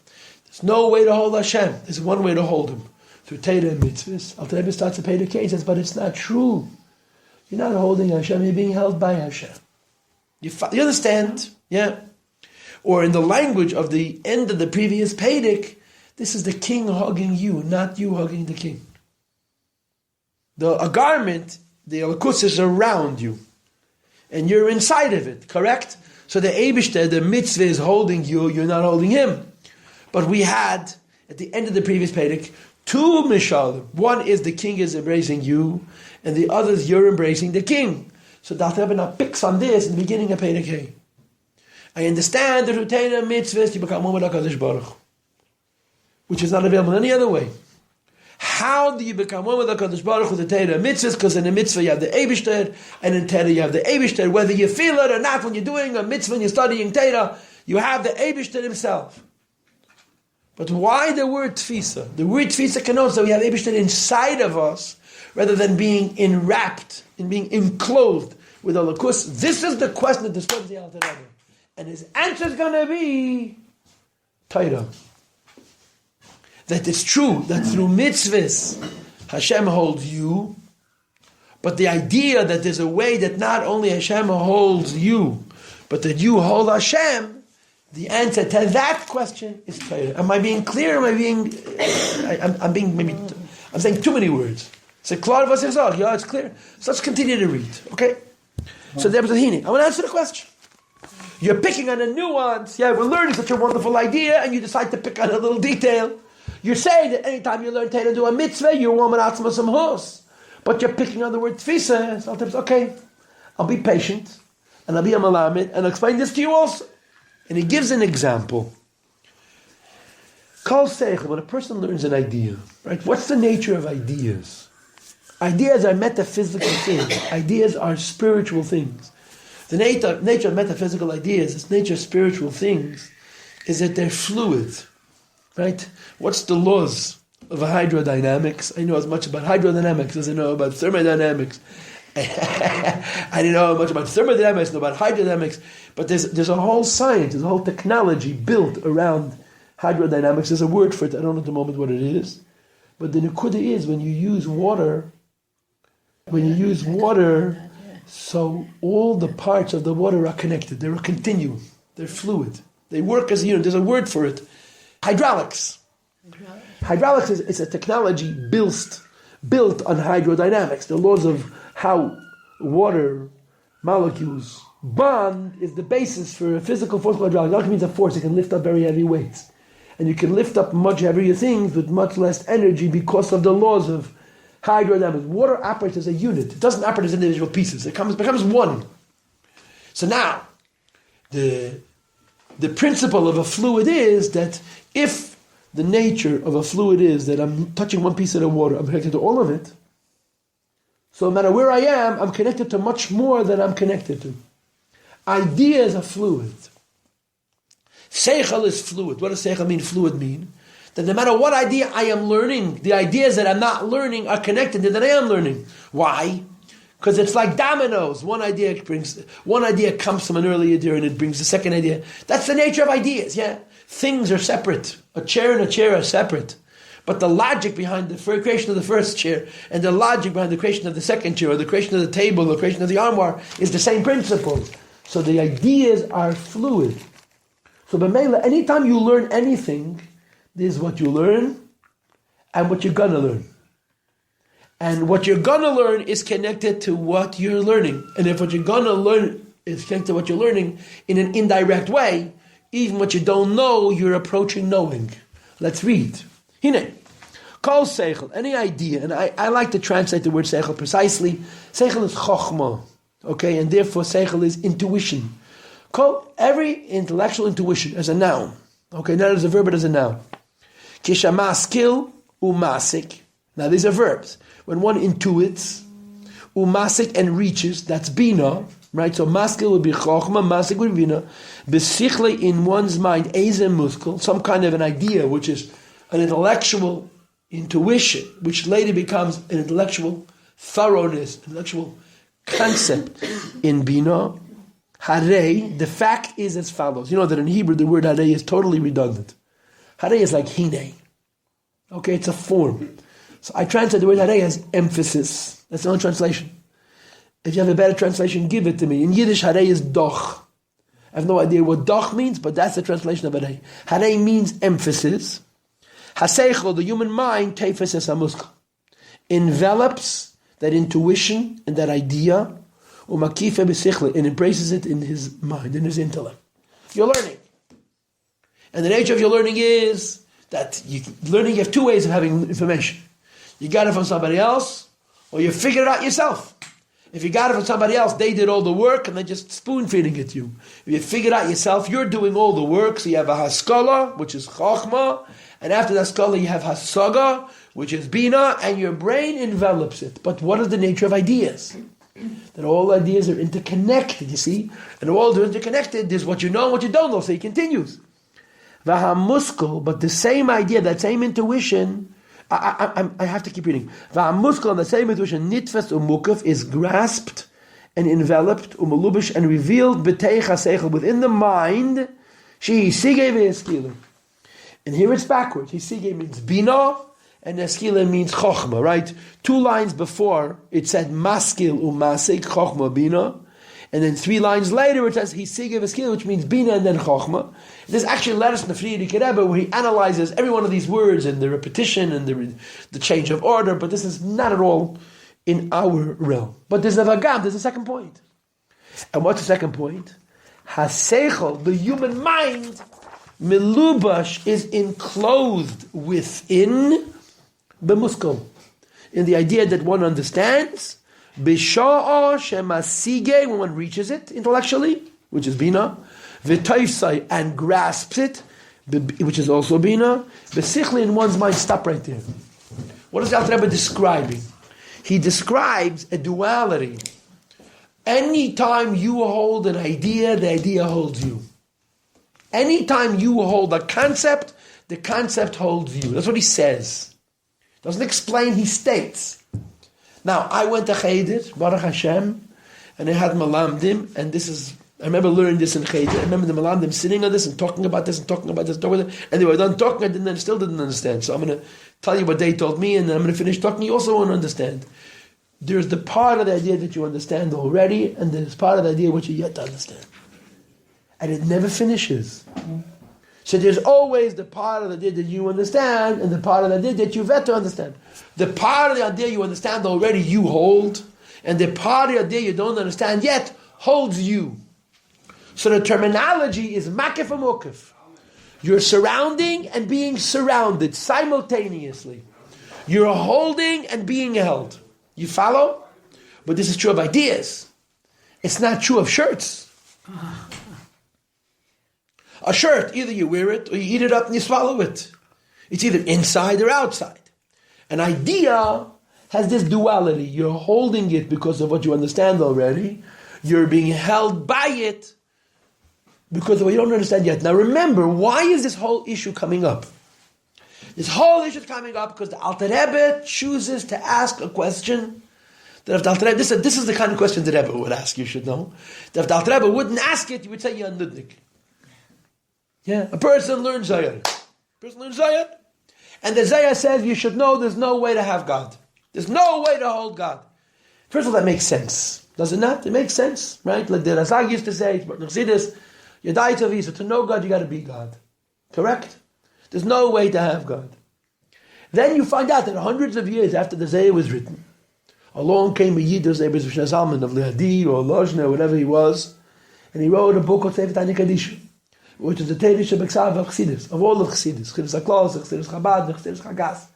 There's no way to hold Hashem. There's one way to hold Him. Through Torah and mitzvahs. Alter Rebbe starts a Perek Hey, he says, but it's not true. You're not holding Hashem, you're being held by Hashem. You understand? Yeah. Or in the language of the end of the previous Perek, this is the king hugging you, not you hugging the king. A garment, the alakus is around you. And you're inside of it, correct? So the Eibishter, the mitzvah is holding you, you're not holding him. But we had, at the end of the previous Perek, two mishalim. One is the king is embracing you, and the other is you're embracing the king. So the Alter Rebbe now picks on this in the beginning of Perek Hey. I understand that through Torah mitzvahs you become one with HaKadosh Baruch Hu, which is not available in any other way. How do you become one with HaKadosh Baruch Hu with the Torah mitzvahs? Because in the mitzvah you have the Eibishter, and in Torah you have the Eibishter. Whether you feel it or not, when you're doing a mitzvah and you're studying Torah, you have the Eibishter himself. But why the word tfisa? The word tfisa connotes that we have Eibishter inside of us, rather than being enwrapped and being enclosed with a lakus. This is the question that disturbs the Alter Rebbe. And his answer is going to be Torah. That it's true that through mitzvahs Hashem holds you, but the idea that there's a way that not only Hashem holds you, but that you hold Hashem, the answer to that question is Torah. Am I being clear? Am I being? I'm saying too many words. So klar was ich sage, yeah, it's clear. So let's continue to read. Okay. So there was a hini. I want to answer the question. You're picking on a nuance. Yeah, we're learning such a wonderful idea, and you decide to pick on a little detail. You're saying that anytime you learn Torah and do a mitzvah, you're warming out some hos. But you're picking on the word tfisa. Sometimes, okay, I'll be patient, and I'll be a malamed, and I'll explain this to you also. And he gives an example. Kol seichel, when a person learns an idea, right? What's the nature of ideas? Ideas are metaphysical things. Ideas are spiritual things. The nature of metaphysical ideas, the nature of spiritual things, is that they're fluid, right? What's the laws of hydrodynamics? I know as much about hydrodynamics as I know about thermodynamics. I didn't know much about thermodynamics, know about hydrodynamics, but there's a whole science, there's a whole technology built around hydrodynamics. There's a word for it, I don't know at the moment what it is, but the nekuda is when you use water, so all the parts of the water are connected. They're a continuum. They're fluid. They work as a unit. There's a word for it. Hydraulics. Hydraulics is a technology built on hydrodynamics. The laws of how water molecules bond is the basis for a physical force. Hydraulics means a force. It can lift up very heavy weights. And you can lift up much heavier things with much less energy because of the laws of hydrodynamics. Water operates as a unit. It doesn't operate as individual pieces. It becomes one. So now, the principle of a fluid is that if the nature of a fluid is that I'm touching one piece of the water, I'm connected to all of it. So no matter where I am, I'm connected to much more than I'm connected to. Ideas are fluid. Seichel is fluid. What does seichel mean? Fluid mean that no matter what idea I am learning, the ideas that I'm not learning are connected to that I am learning. Why? Because it's like dominoes. One idea comes from an earlier idea and it brings the second idea. That's the nature of ideas, yeah? Things are separate. A chair and a chair are separate. But the logic behind the creation of the first chair and the logic behind the creation of the second chair or the creation of the table or the creation of the armoire is the same principle. So the ideas are fluid. So b'meila, anytime you learn anything, this is what you learn and what you're going to learn. And what you're going to learn is connected to what you're learning. And if what you're going to learn is connected to what you're learning in an indirect way, even what you don't know, you're approaching knowing. Let's read. Hine. Kol seichel, any idea, and I like to translate the word seichel precisely. Seichel is chokhmah. Okay, and therefore seichel is intuition. Every intellectual intuition as a noun. Okay, not as a verb but as a noun. Kisha maskil umasik. Now these are verbs. When one intuits, umasik and reaches, that's bina, right? So maskil would be chokhmah, masik would be bina. Besichle in one's mind, ezem muskel, some kind of an idea, which is an intellectual intuition, which later becomes an intellectual thoroughness, intellectual concept in bina. Hare, the fact is as follows. You know that in Hebrew the word hare is totally redundant. Hare is like hine. Okay, it's a form. So I translate the word hare as emphasis. That's the only translation. If you have a better translation, give it to me. In Yiddish, hare is doch. I have no idea what doch means, but that's the translation of hare. Hare means emphasis. Haseichel, the human mind, tefeses hamuskal, envelops that intuition and that idea, umakife besichle, and embraces it in his mind, in his intellect. You're learning. And the nature of your learning is that you have two ways of having information. You got it from somebody else, or you figure it out yourself. If you got it from somebody else, they did all the work and they're just spoon-feeding it to you. If you figure it out yourself, you're doing all the work, so you have a haskala, which is chokhmah, and after the haskala you have hasaga, which is bina, and your brain envelops it. But what is the nature of ideas? That all ideas are interconnected, you see? And all they're interconnected, there's what you know and what you don't know, so he continues. Vahamuskal, but the same idea, that same intuition, I have to keep reading. Vahamuskal, the same intuition, nitfas umukaf, is grasped and enveloped, umulubish, and revealed b'teich haseichel, within the mind, she sigei ve'eskila. And here it's backwards. Hisigei means bina, and eskila means chokhmah, right? 2 lines before, it said maskil umasik, chokhmah, bina. And then 3 lines later, it says hisigei ve'eskila, which means bina and then chokhmah. There's actually letters in the Friedrich Rebbe where he analyzes every one of these words and the repetition and the change of order, but this is not at all in our realm. But there's a vagam, there's a second point. And what's the second point? Haseichel, the human mind, Milubash, is enclosed within the muskal, in the idea that one understands, Bisha'a shemasige, when one reaches it intellectually, which is bina, v'toisai, and grasps it, which is also bina, besichli, in one's mind. Stop right there. What is the Alter Rebbe describing? He describes a duality. Anytime you hold an idea, the idea holds you. Anytime you hold a concept, the concept holds you. That's what he says. Doesn't explain, he states. Now, I went to Cheder, Baruch Hashem, and I had Malamdim, and this is, I remember learning this in Cheder. I remember the Malamdim sitting on this and talking about this and talking about this, and they were done talking, I still didn't understand. So I'm going to tell you what they told me, and then I'm going to finish talking. You also won't understand. There's the part of the idea that you understand already, and there's part of the idea which you yet to understand. And it never finishes. So there's always the part of the idea that you understand and the part of the idea that you've yet to understand. The part of the idea you understand already you hold, and the part of the idea you don't understand yet holds you. So the terminology is makif and mukif. You're surrounding and being surrounded simultaneously. You're holding and being held. You follow? But this is true of ideas. It's not true of shirts. A shirt, either you wear it or you eat it up and you swallow it. It's either inside or outside. An idea has this duality. You're holding it because of what you understand already. You're being held by it because of what you don't understand yet. Now remember, why is this whole issue coming up? This whole issue is coming up because the Alter Rebbe chooses to ask a question that if the Alter Rebbe, this is the kind of question the Rebbe would ask, you should know. That if the Alter Rebbe wouldn't ask it, you would say you're a nudnik. Yeah, a person learns Zayar. And the Zayar says you should know there's no way to have God. There's no way to hold God. First of all, that makes sense. Does it not? It makes sense, right? Like the Razag used to say, to know God, you got to be God. Correct? There's no way to have God. Then you find out that hundreds of years after the Zayar was written, along came a Yid, Zayar Zalman of Le'adi or Lozhne or whatever he was, and he wrote a book called Sefer Tanya Kaddish, which is the Teirish of Chassidus, of all of Chassidus, Chassidus HaKlos, Chassidus Chabad, Chassidus Chagas.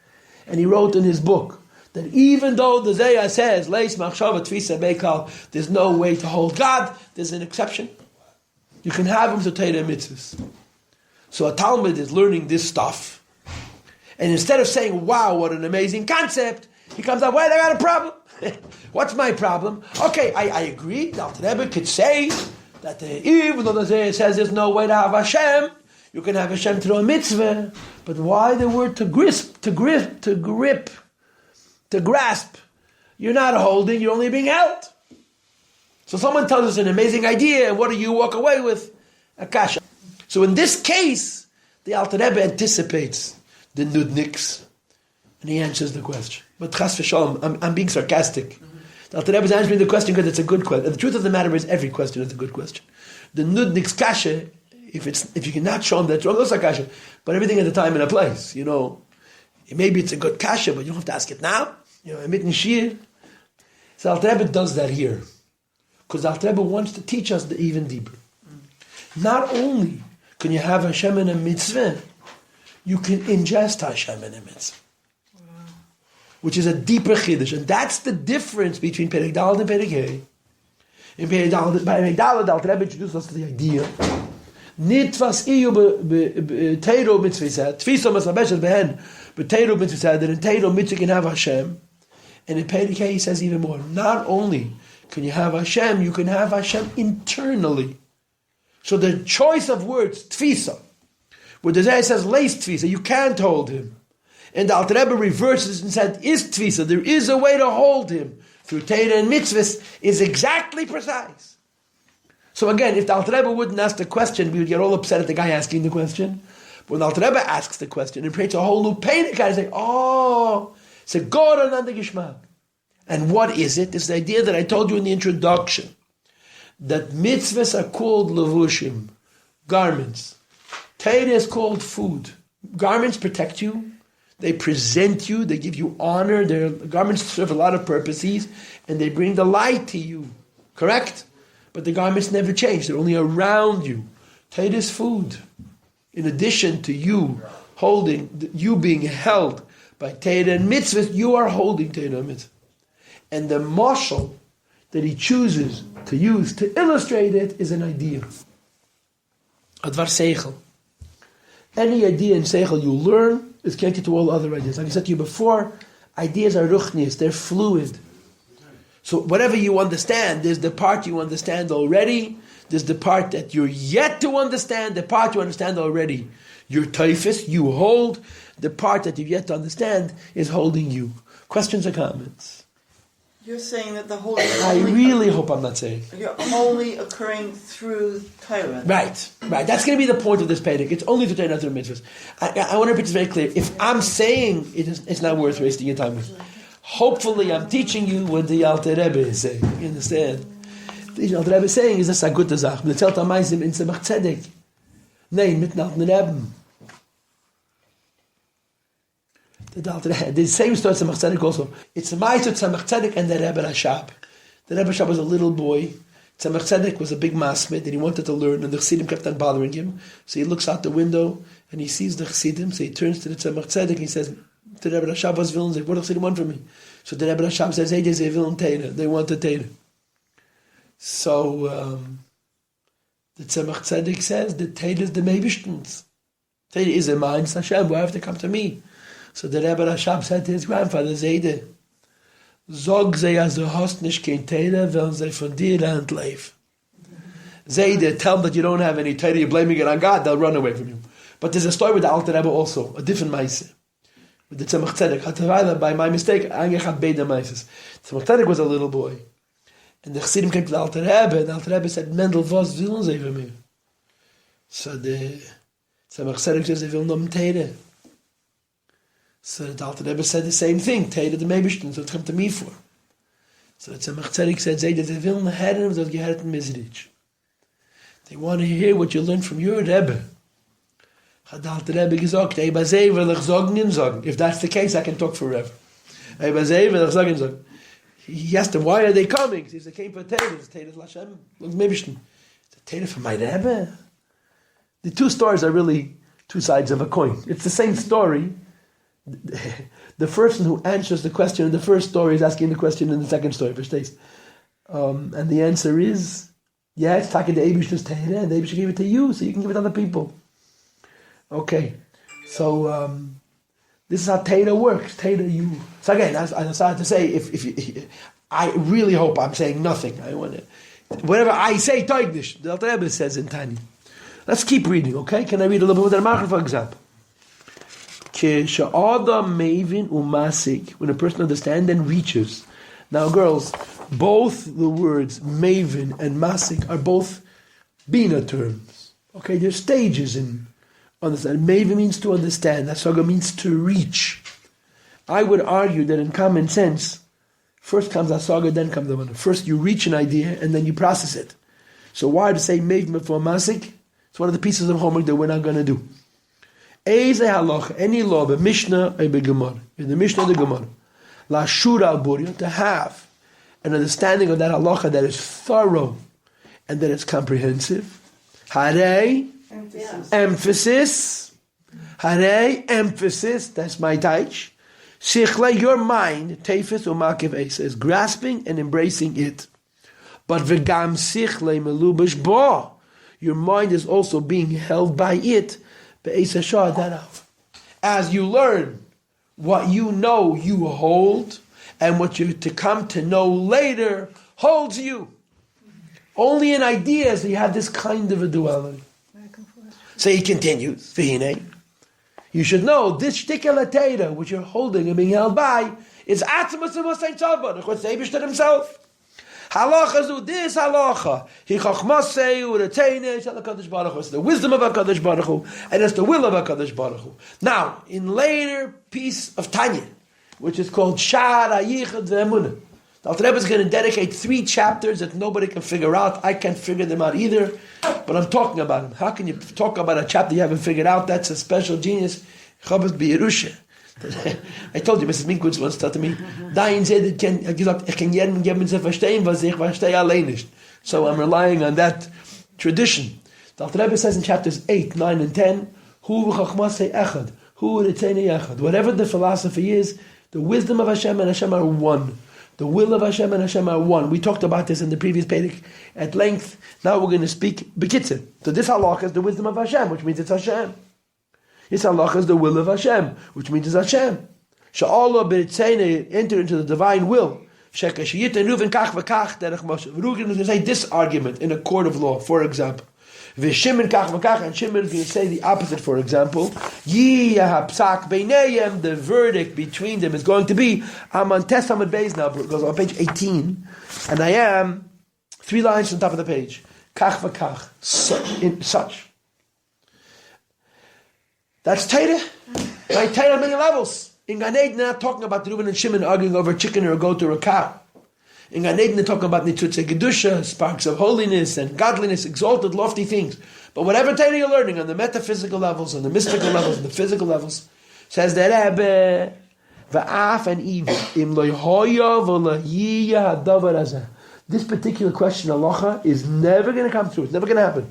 And he wrote in his book that even though the Zayah says, Leis machshava tfisa beikal, there's no way to hold God, there's an exception. You can have him to Torah mitzvahs. So a Talmud is learning this stuff, and instead of saying, wow, what an amazing concept, he comes out, wait, I got a problem. What's my problem? Okay, I agree, the Alter Rebbe could say that even though the Zayah says there's no way to have Hashem, you can have Hashem through a mitzvah, but why the word to grasp? You're not holding, you're only being held. So someone tells us an amazing idea, and what do you walk away with? A kasha. So in this case, the Alter Rebbe anticipates the nudniks, and he answers the question. But chas v'shalom, I'm being sarcastic. The Alter Rebbe is answering the question because it's a good question. The truth of the matter is every question is a good question. The nudniks kasha, if you cannot show him that it's wrong, also kasha. But everything at a time and a place, Maybe it's a good kasha, but you don't have to ask it now. Mitten shir. So Alter Rebbe does that here. Because Alter Rebbe wants to teach us the even deeper. Not only can you have Hashem in a mitzvah, you can ingest Hashem in a mitzvah. Which is a deeper chiddush. And that's the difference between Perek Daled and Perek Hey. In Perek Daled, Alter Rebbe introduced us to the idea Nitwas iyu b'teiro mitzvah tfiso masabeshes behen b'teiro mitzvah that in teiro mitzvah can have Hashem, and in Perek Hey he says even more. Not only can you have Hashem, you can have Hashem internally. So the choice of words tfisa, where the Zayah says leis tfisa, you can't hold him, and the Alter Rebbe reverses and said is tfisa, there is a way to hold him through teiro and mitzvahs, is exactly precise. So again, if the Alter Rebbe wouldn't ask the question, we would get all upset at the guy asking the question. But when the Alter Rebbe asks the question and creates a whole new pain, the guy say, it's a God ananda gishmak. And what is it? It's the idea that I told you in the introduction, that mitzvahs are called levushim, garments. Torah is called food. Garments protect you, they present you, they give you honor, garments serve a lot of purposes, and they bring the light to you. Correct? But the garments never change. They're only around you. Torah is food. In addition to you being held by Torah and mitzvahs, you are holding Torah and mitzvah. And the mashal that he chooses to use to illustrate it is an idea. Advar seichel. Any idea in seichel you learn is connected to all other ideas. Like I said to you before, ideas are ruchnius, they're fluid. So whatever you understand, there's the part you understand already, there's the part that you're yet to understand, the part you understand already. You're typhus, you hold, the part that you've yet to understand is holding you. Questions or comments? You're saying that the holy I really hope I'm not saying. You're only occurring through Torah. Right. That's going to be the point of this Perek. It's only through Torah, not through mitzvahs. I want to make this very clear. If I'm saying it's not worth wasting your time with, hopefully I'm teaching you what the Alter Rebbe is saying. You understand? The Alter Rebbe is saying is das a gute Sache. Man erzählt am meisten in Tzemach Tzedek. Nein, mit den Alten Rebben. The same story Tzemach Tzedek also. It's the Ma'aser Tzemach Tzedek and the Rebbe Rashab. The Rebbe Rashab was a little boy. Tzemach Tzedek was a big masmid and he wanted to learn, and the Chassidim kept on bothering him. So he looks out the window and he sees the Chassidim. So he turns to the Tzemach Tzedek and he says, the Rebbe Rashab was willing. What do the Chassidim want from me? So the Rebbe Rashab says, hey, they will Torah. They want the Torah. So the Tzemach Tzedek says, the Torah is the Meibishtens. Torah is a mind, Hashem. Why have to come to me? So the Rebbe Rashab said to his grandfather, Zayde, Zog ze as du hast nicht kein Torah, wenn sie von dir lernt leif. Zayde, tell them that you don't have any Torah, you're blaming it on God, they'll run away from you. But there's a story with the Alter Rebbe also, a different Maise. With the Tzemach Tzedek. By my mistake, I had beide Maises. Tzemach Tzedek was a little boy. And the Chassidim came to the Alter Rebbe, and the Alter Rebbe said, Mendel, was willen sie von mir? So the Tzemach Tzedek says, they will know Torah. So the Alter Rebbe said the same thing. Torah the Meibishten, so it come to me for. So the Tzemach Tzedek said, they will not hear him, so gehört in Mizrich. They want to hear what you learned from your Rebbe. Hat the Alter Rebbe gesagt, ey, bei sie will ich sagen und sagen. If that's the case, I can talk forever. Ey, bei sie will ich sagen und sagen. He asked them, why are they coming? He says, they came for Torah. It's Torah Lashem. Meibishten. It's a Torah for my Rebbe. The two stories are really two sides of a coin. It's the same story, the person who answers the question in the first story is asking the question in the second story, verstehst? And the answer is, yeah, it's talking to Eibishter's Teira, and Eibishter gave it to you, so you can give it to other people. Okay, so this is how Teira works. Teira, you. So again, as I started to say, if you, I really hope I'm saying nothing. I want to, whatever I say, Teignish. The Alter Rebbe says in Tanya. Let's keep reading, okay? Can I read a little bit with the Ramachar, for example? When a person understands and reaches. Now, girls, both the words mavin and masik are both bina terms. Okay, there's stages in understanding. Mavin means to understand. Hasaga means to reach. I would argue that in common sense, first comes hasaga, then comes the one. First you reach an idea and then you process it. So why to say mavin before masik? It's one of the pieces of homework that we're not going to do. Eze halach, any law, the Mishnah or the Gemara, in the Mishnah or the Gemara, la shura al burya, to have an understanding of that halacha that is thorough and that is comprehensive. Hare, emphasis. Hare, emphasis. That's my taich. Sichle, your mind, tefes umakiv es, is grasping and embracing it. But v'gam sichle melubash bo, your mind is also being held by it. As you learn what you know, you hold, and what you're to come to know later holds you. Only in ideas you have this kind of a duality. So he continues, you should know this shtikel Teira, which you're holding and being held by, is Atzimus and Mosai Tzavah, what's the Eibishter himself. Halacha zu this halacha. He chachmasei u'reteinei shel HaKadosh Baruch Hu. It's the wisdom of HaKadosh Baruch Hu, and it's the will of HaKadosh Baruch Hu. Now, in later piece of Tanya, which is called Sha'ar HaYichud Ve'emunah, the Alter Rebbe is going to dedicate 3 chapters that nobody can figure out. I can't figure them out either, but I'm talking about them. How can you talk about a chapter you haven't figured out? That's a special genius. Chabad B'Yerusha. I told you, Mrs. Minkwitz once said to me, Dain said, ich kann jedem geben zu verstehen, was ich verstehe allein nicht. So I'm relying on that tradition. The Alter Rebbe says in chapters 8, 9, and 10, whatever the philosophy is, the wisdom of Hashem and Hashem are one. The will of Hashem and Hashem are one. We talked about this in the previous Perek at length. Now we're going to speak Bekitzer. So this halach is the wisdom of Hashem, which means it's Hashem. This halach is the will of Hashem, which means it's Hashem. Sha'Allah b'ritzene, enter into the divine will. Shekashiyit enuvin kach v'kach derech Moshe. We're going to say this argument in a court of law, for example. V'shimon kach v'kach, and Shimon is going to say the opposite, for example. Yi ha'psak beinayim, the verdict between them is going to be, I'm on Tes Amud Beis now, it goes on page 18, and I am 3 lines from the top of the page. Kach v'kach, such. That's Teira. Right? Teira on many levels. In Gan Eden, they're not talking about Reuben and Shimon arguing over a chicken or a goat or a cow. In Gan Eden, they're talking about Nitzutze Gedusha, sparks of holiness and godliness, exalted, lofty things. But whatever Teira you're learning on the metaphysical levels, on the mystical levels, on the physical levels, says the Rebbe, Va'af and even im lo hoya v'lo yiya hadavar hazeh. This particular question, halacha, is never going to come through. It's never going to happen.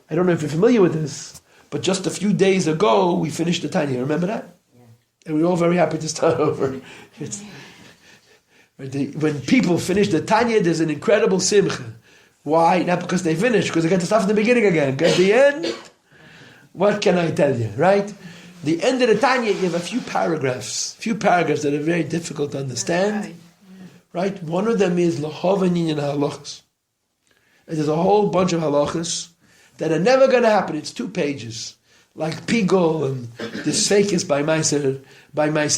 I don't know if you're familiar with this, but just a few days ago, we finished the Tanya. Remember that? Yeah. And we're all very happy to start over. When people finish the Tanya, there's an incredible simcha. Why? Not because they finished, because they get to start from the beginning again. At the end, what can I tell you, right? The end of the Tanya, you have a few paragraphs that are very difficult to understand, right? One of them is Lahavan Yinyan halachas. And there's a whole bunch of halachas that are never going to happen. It's 2 pages, like Pigol and the Sfeikis by Meiser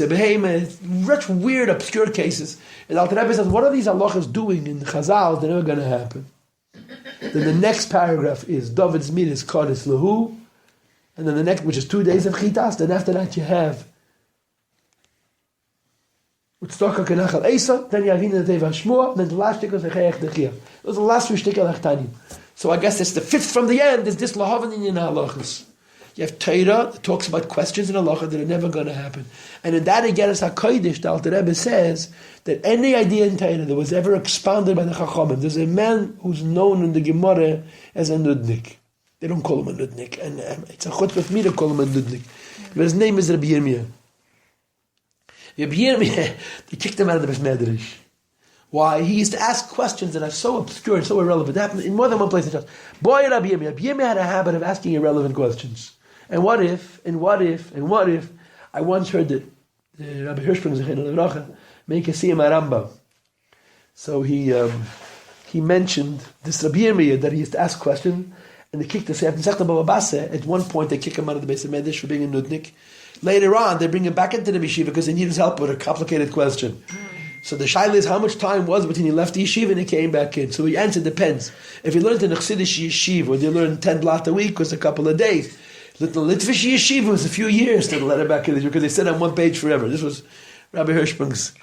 Behemoth, such weird, obscure cases. And Alter Rebbe says, what are these halachas doing in Chazal? They're never going to happen. Then the next paragraph is David's Midas Kodesh Lahu, and then the next, which is 2 days of Chitas. Then after that you have Utztoka Kenachal Eisa, then you have Hina Teva Shmua, then the last shtickle is Echayach Dechia. Those are the last 3 shtickle Achtanim. So I guess it's the 5th from the end, is this Lahavan in halachas. You have Torah that talks about questions in halacha that are never going to happen. And in that Igeres HaKodesh, the Alter Rebbe says that any idea in Torah that was ever expounded by the Chachamim, there's a man who's known in the Gemara as a Nudnik. They don't call him a Nudnik. And it's a chutz with me to call him a Nudnik. But his name is Rabbi Yirmiyah. They kicked him out of the Medrash. Why? He used to ask questions that are so obscure and so irrelevant. It happened in more than one place in Shas. Boy, Rabbi Yirmiyah had a habit of asking irrelevant questions. And what if, and what if, and what if? I once heard that Rabbi Hirschsprung make a siyam Rambam. So he mentioned this Rabbi Yirmiyah that he used to ask questions, and they kicked him. At one point, they kick him out of the base of Medrash for being a nudnik. Later on, they bring him back into the yeshiva because they need his help with a complicated question. So the shaila is how much time was between he left the yeshiva and he came back in. So he answered, depends. If he learned in a Chassidish yeshiva, or they learned 10 blat a week, it was a couple of days. The Litvish yeshiva was a few years to let him back in because they said on one page forever. This was Rabbi Hirschsprung's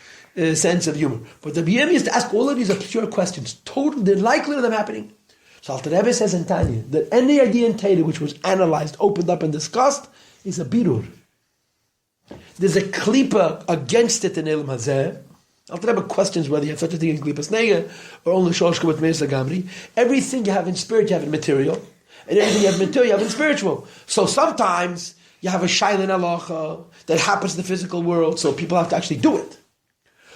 sense of humor. But the BM used to ask all of these obscure questions, totally likely of them happening. So Alter Rebbe says in Tanya that any idea in Torah which was analyzed, opened up, and discussed is a birur. There's a klipa against it in Elam Hazeh. Alter Rebbe questions whether you have such a thing in klipas nega or only shoshka with meis lagamri. Everything you have in spirit, you have in material, and everything you have in material, you have in spiritual. So sometimes you have a shaila in halacha that happens in the physical world, so people have to actually do it.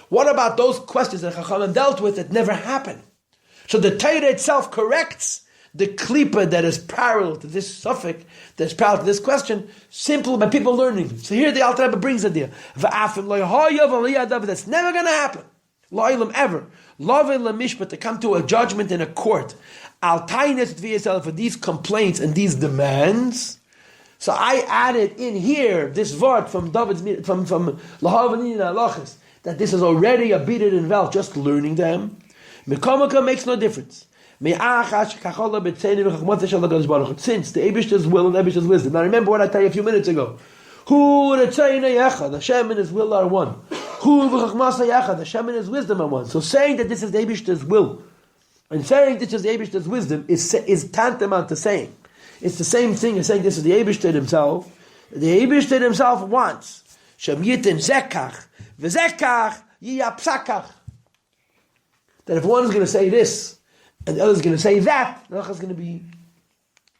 What about those questions that Chachamim dealt with that never happen? So the Torah itself corrects the klipa that is parallel to this suffix, that is parallel to this question, simple by people learning. So here the Alter Rebbe brings it there. That's never going to happen. Lo'ilam ever. But to come to a judgment in a court. For these complaints and these demands. So I added in here this word from David's from Lahavanina Alachis, that this is already a bidder in Vel, just learning them. Mekomaka makes no difference. Since the Eibishter's will and Eibishter's wisdom. Now remember what I tell you a few minutes ago. Hashem and His will are one. Hashem and His wisdom are one. So saying that this is the Eibishter's will and saying this is the Eibishter's wisdom is tantamount to saying. It's the same thing as saying this is the Eibishter himself. The Eibishter himself wants. Shem yitin zekach v'zekach yiyapsakach. That if one is going to say this and the other is going to say that, the halacha is going to be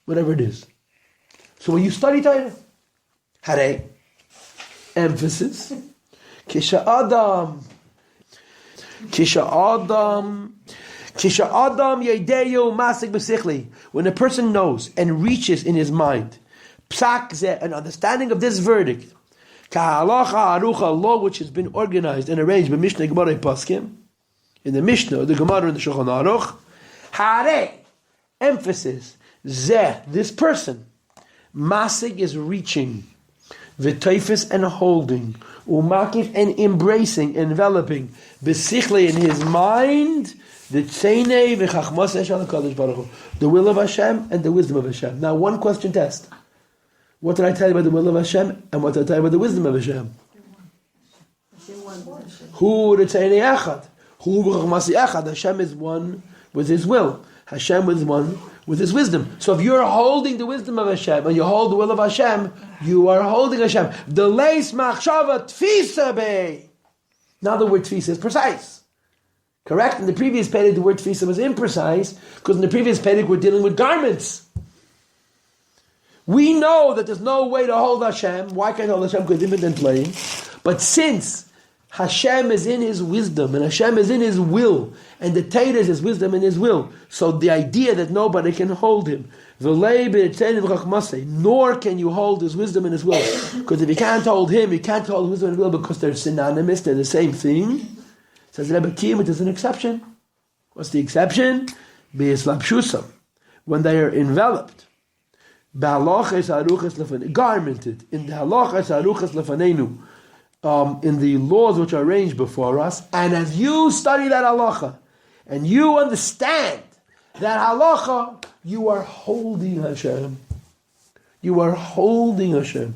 whatever it is. So when you study Torah, Hare, emphasis, Kisha Adam Yedeyo Masik B'Sichli. When a person knows and reaches in his mind, Psak Zeh, an understanding of this verdict, Ka'alacha Arucha, law which has been organized and arranged by Mishnah Gemara Paskim, in the Mishnah, the Gemara, and the Shulchan Aruch, Hare, emphasis, Zeh, this person, Masig is reaching, V'toifis and holding, Umakif and embracing, enveloping, B'sichle in his mind, the Tzeinei v'chachmas Eshal HaKadosh Baruch Hu, the will of Hashem and the wisdom of Hashem. Now one question test. What did I tell you about the will of Hashem and what did I tell you about the wisdom of Hashem? Who the Tzeinei Echad? Hashem is one with His will. Hashem is one with His wisdom. So if you're holding the wisdom of Hashem and you hold the will of Hashem, you are holding Hashem. The leis machshava tfisa be. Now the word tfisa is precise. Correct? In the previous pedic, the word tfisa was imprecise because in the previous pedic we're dealing with garments. We know that there's no way to hold Hashem. Why can't I hold Hashem? Because it's imminent playing. But since Hashem is in His wisdom and Hashem is in His will and the Torah is His wisdom and His will, so the idea that nobody can hold Him, nor can you hold His wisdom and His will, because if you can't hold Him, you can't hold His wisdom and His will because they're synonymous, they're the same thing. Says Rebbe Kim, it is an exception. What's the exception? When they are enveloped, garmented in the halachas aruchas lefanenu, in the laws which are arranged before us, and as you study that halacha, and you understand that halacha, you are holding Hashem. You are holding Hashem.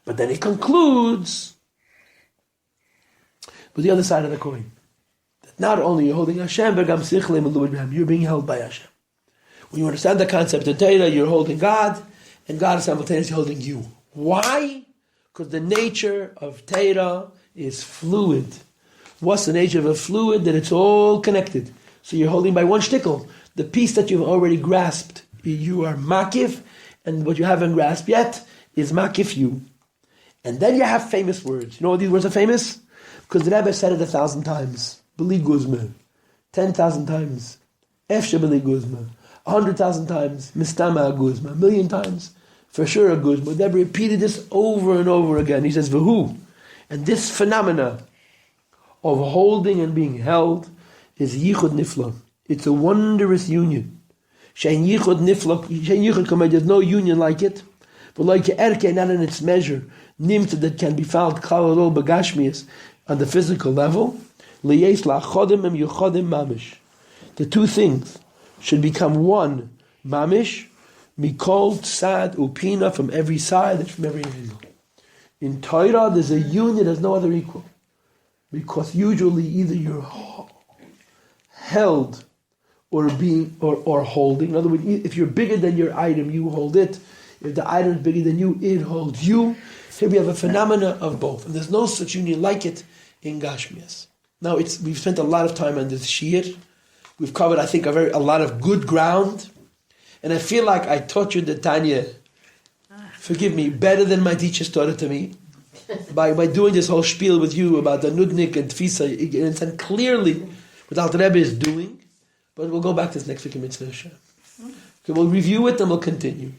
But then it concludes with the other side of the coin. That not only you're holding Hashem, but you're being held by Hashem. When you understand the concept of Torah, you're holding God, and God is simultaneously holding you. Why? Because the nature of Torah is fluid. What's the nature of a fluid? That it's all connected. So you're holding by one shtickle. The piece that you've already grasped, you are makif, and what you haven't grasped yet is makif you. And then you have famous words. You know why these words are famous? Because the Rebbe said it 1,000 times. Beli guzma. 10,000 times. Efshe beli guzma. 100,000 times. Mistama guzma. 1,000,000 times. For sure a guzma. The Rebbe repeated this over and over again. He says, V'hu. And this phenomena of holding and being held is yichud nifla. It's a wondrous union. Shein yichud nifla. Shein yichud kamei. There's no union like it. But like erke, not in its measure, nimta that can be found kalalol bagashmias on the physical level. Liyes lachodim em yuchodim mamish. The two things should become one mamish, mikol sad upina from every side and from every angle. In Torah, there's a union that's no other equal, because usually either you're held or being or holding. In other words, if you're bigger than your item, you hold it. If the item is bigger than you, it holds you. Here we have a phenomena of both. And there's no such union like it in Gashmias. Now, we've spent a lot of time on this Shir. We've covered, I think, a lot of good ground. And I feel like I taught you the Tanya, forgive me, better than my teachers taught it to me. By doing this whole spiel with you about the Nudnik and Tfisa, you understand clearly what Alter Rebbe is doing. But we'll go back to this next week in Mitzvah Hashem. Okay, we'll review it and we'll continue.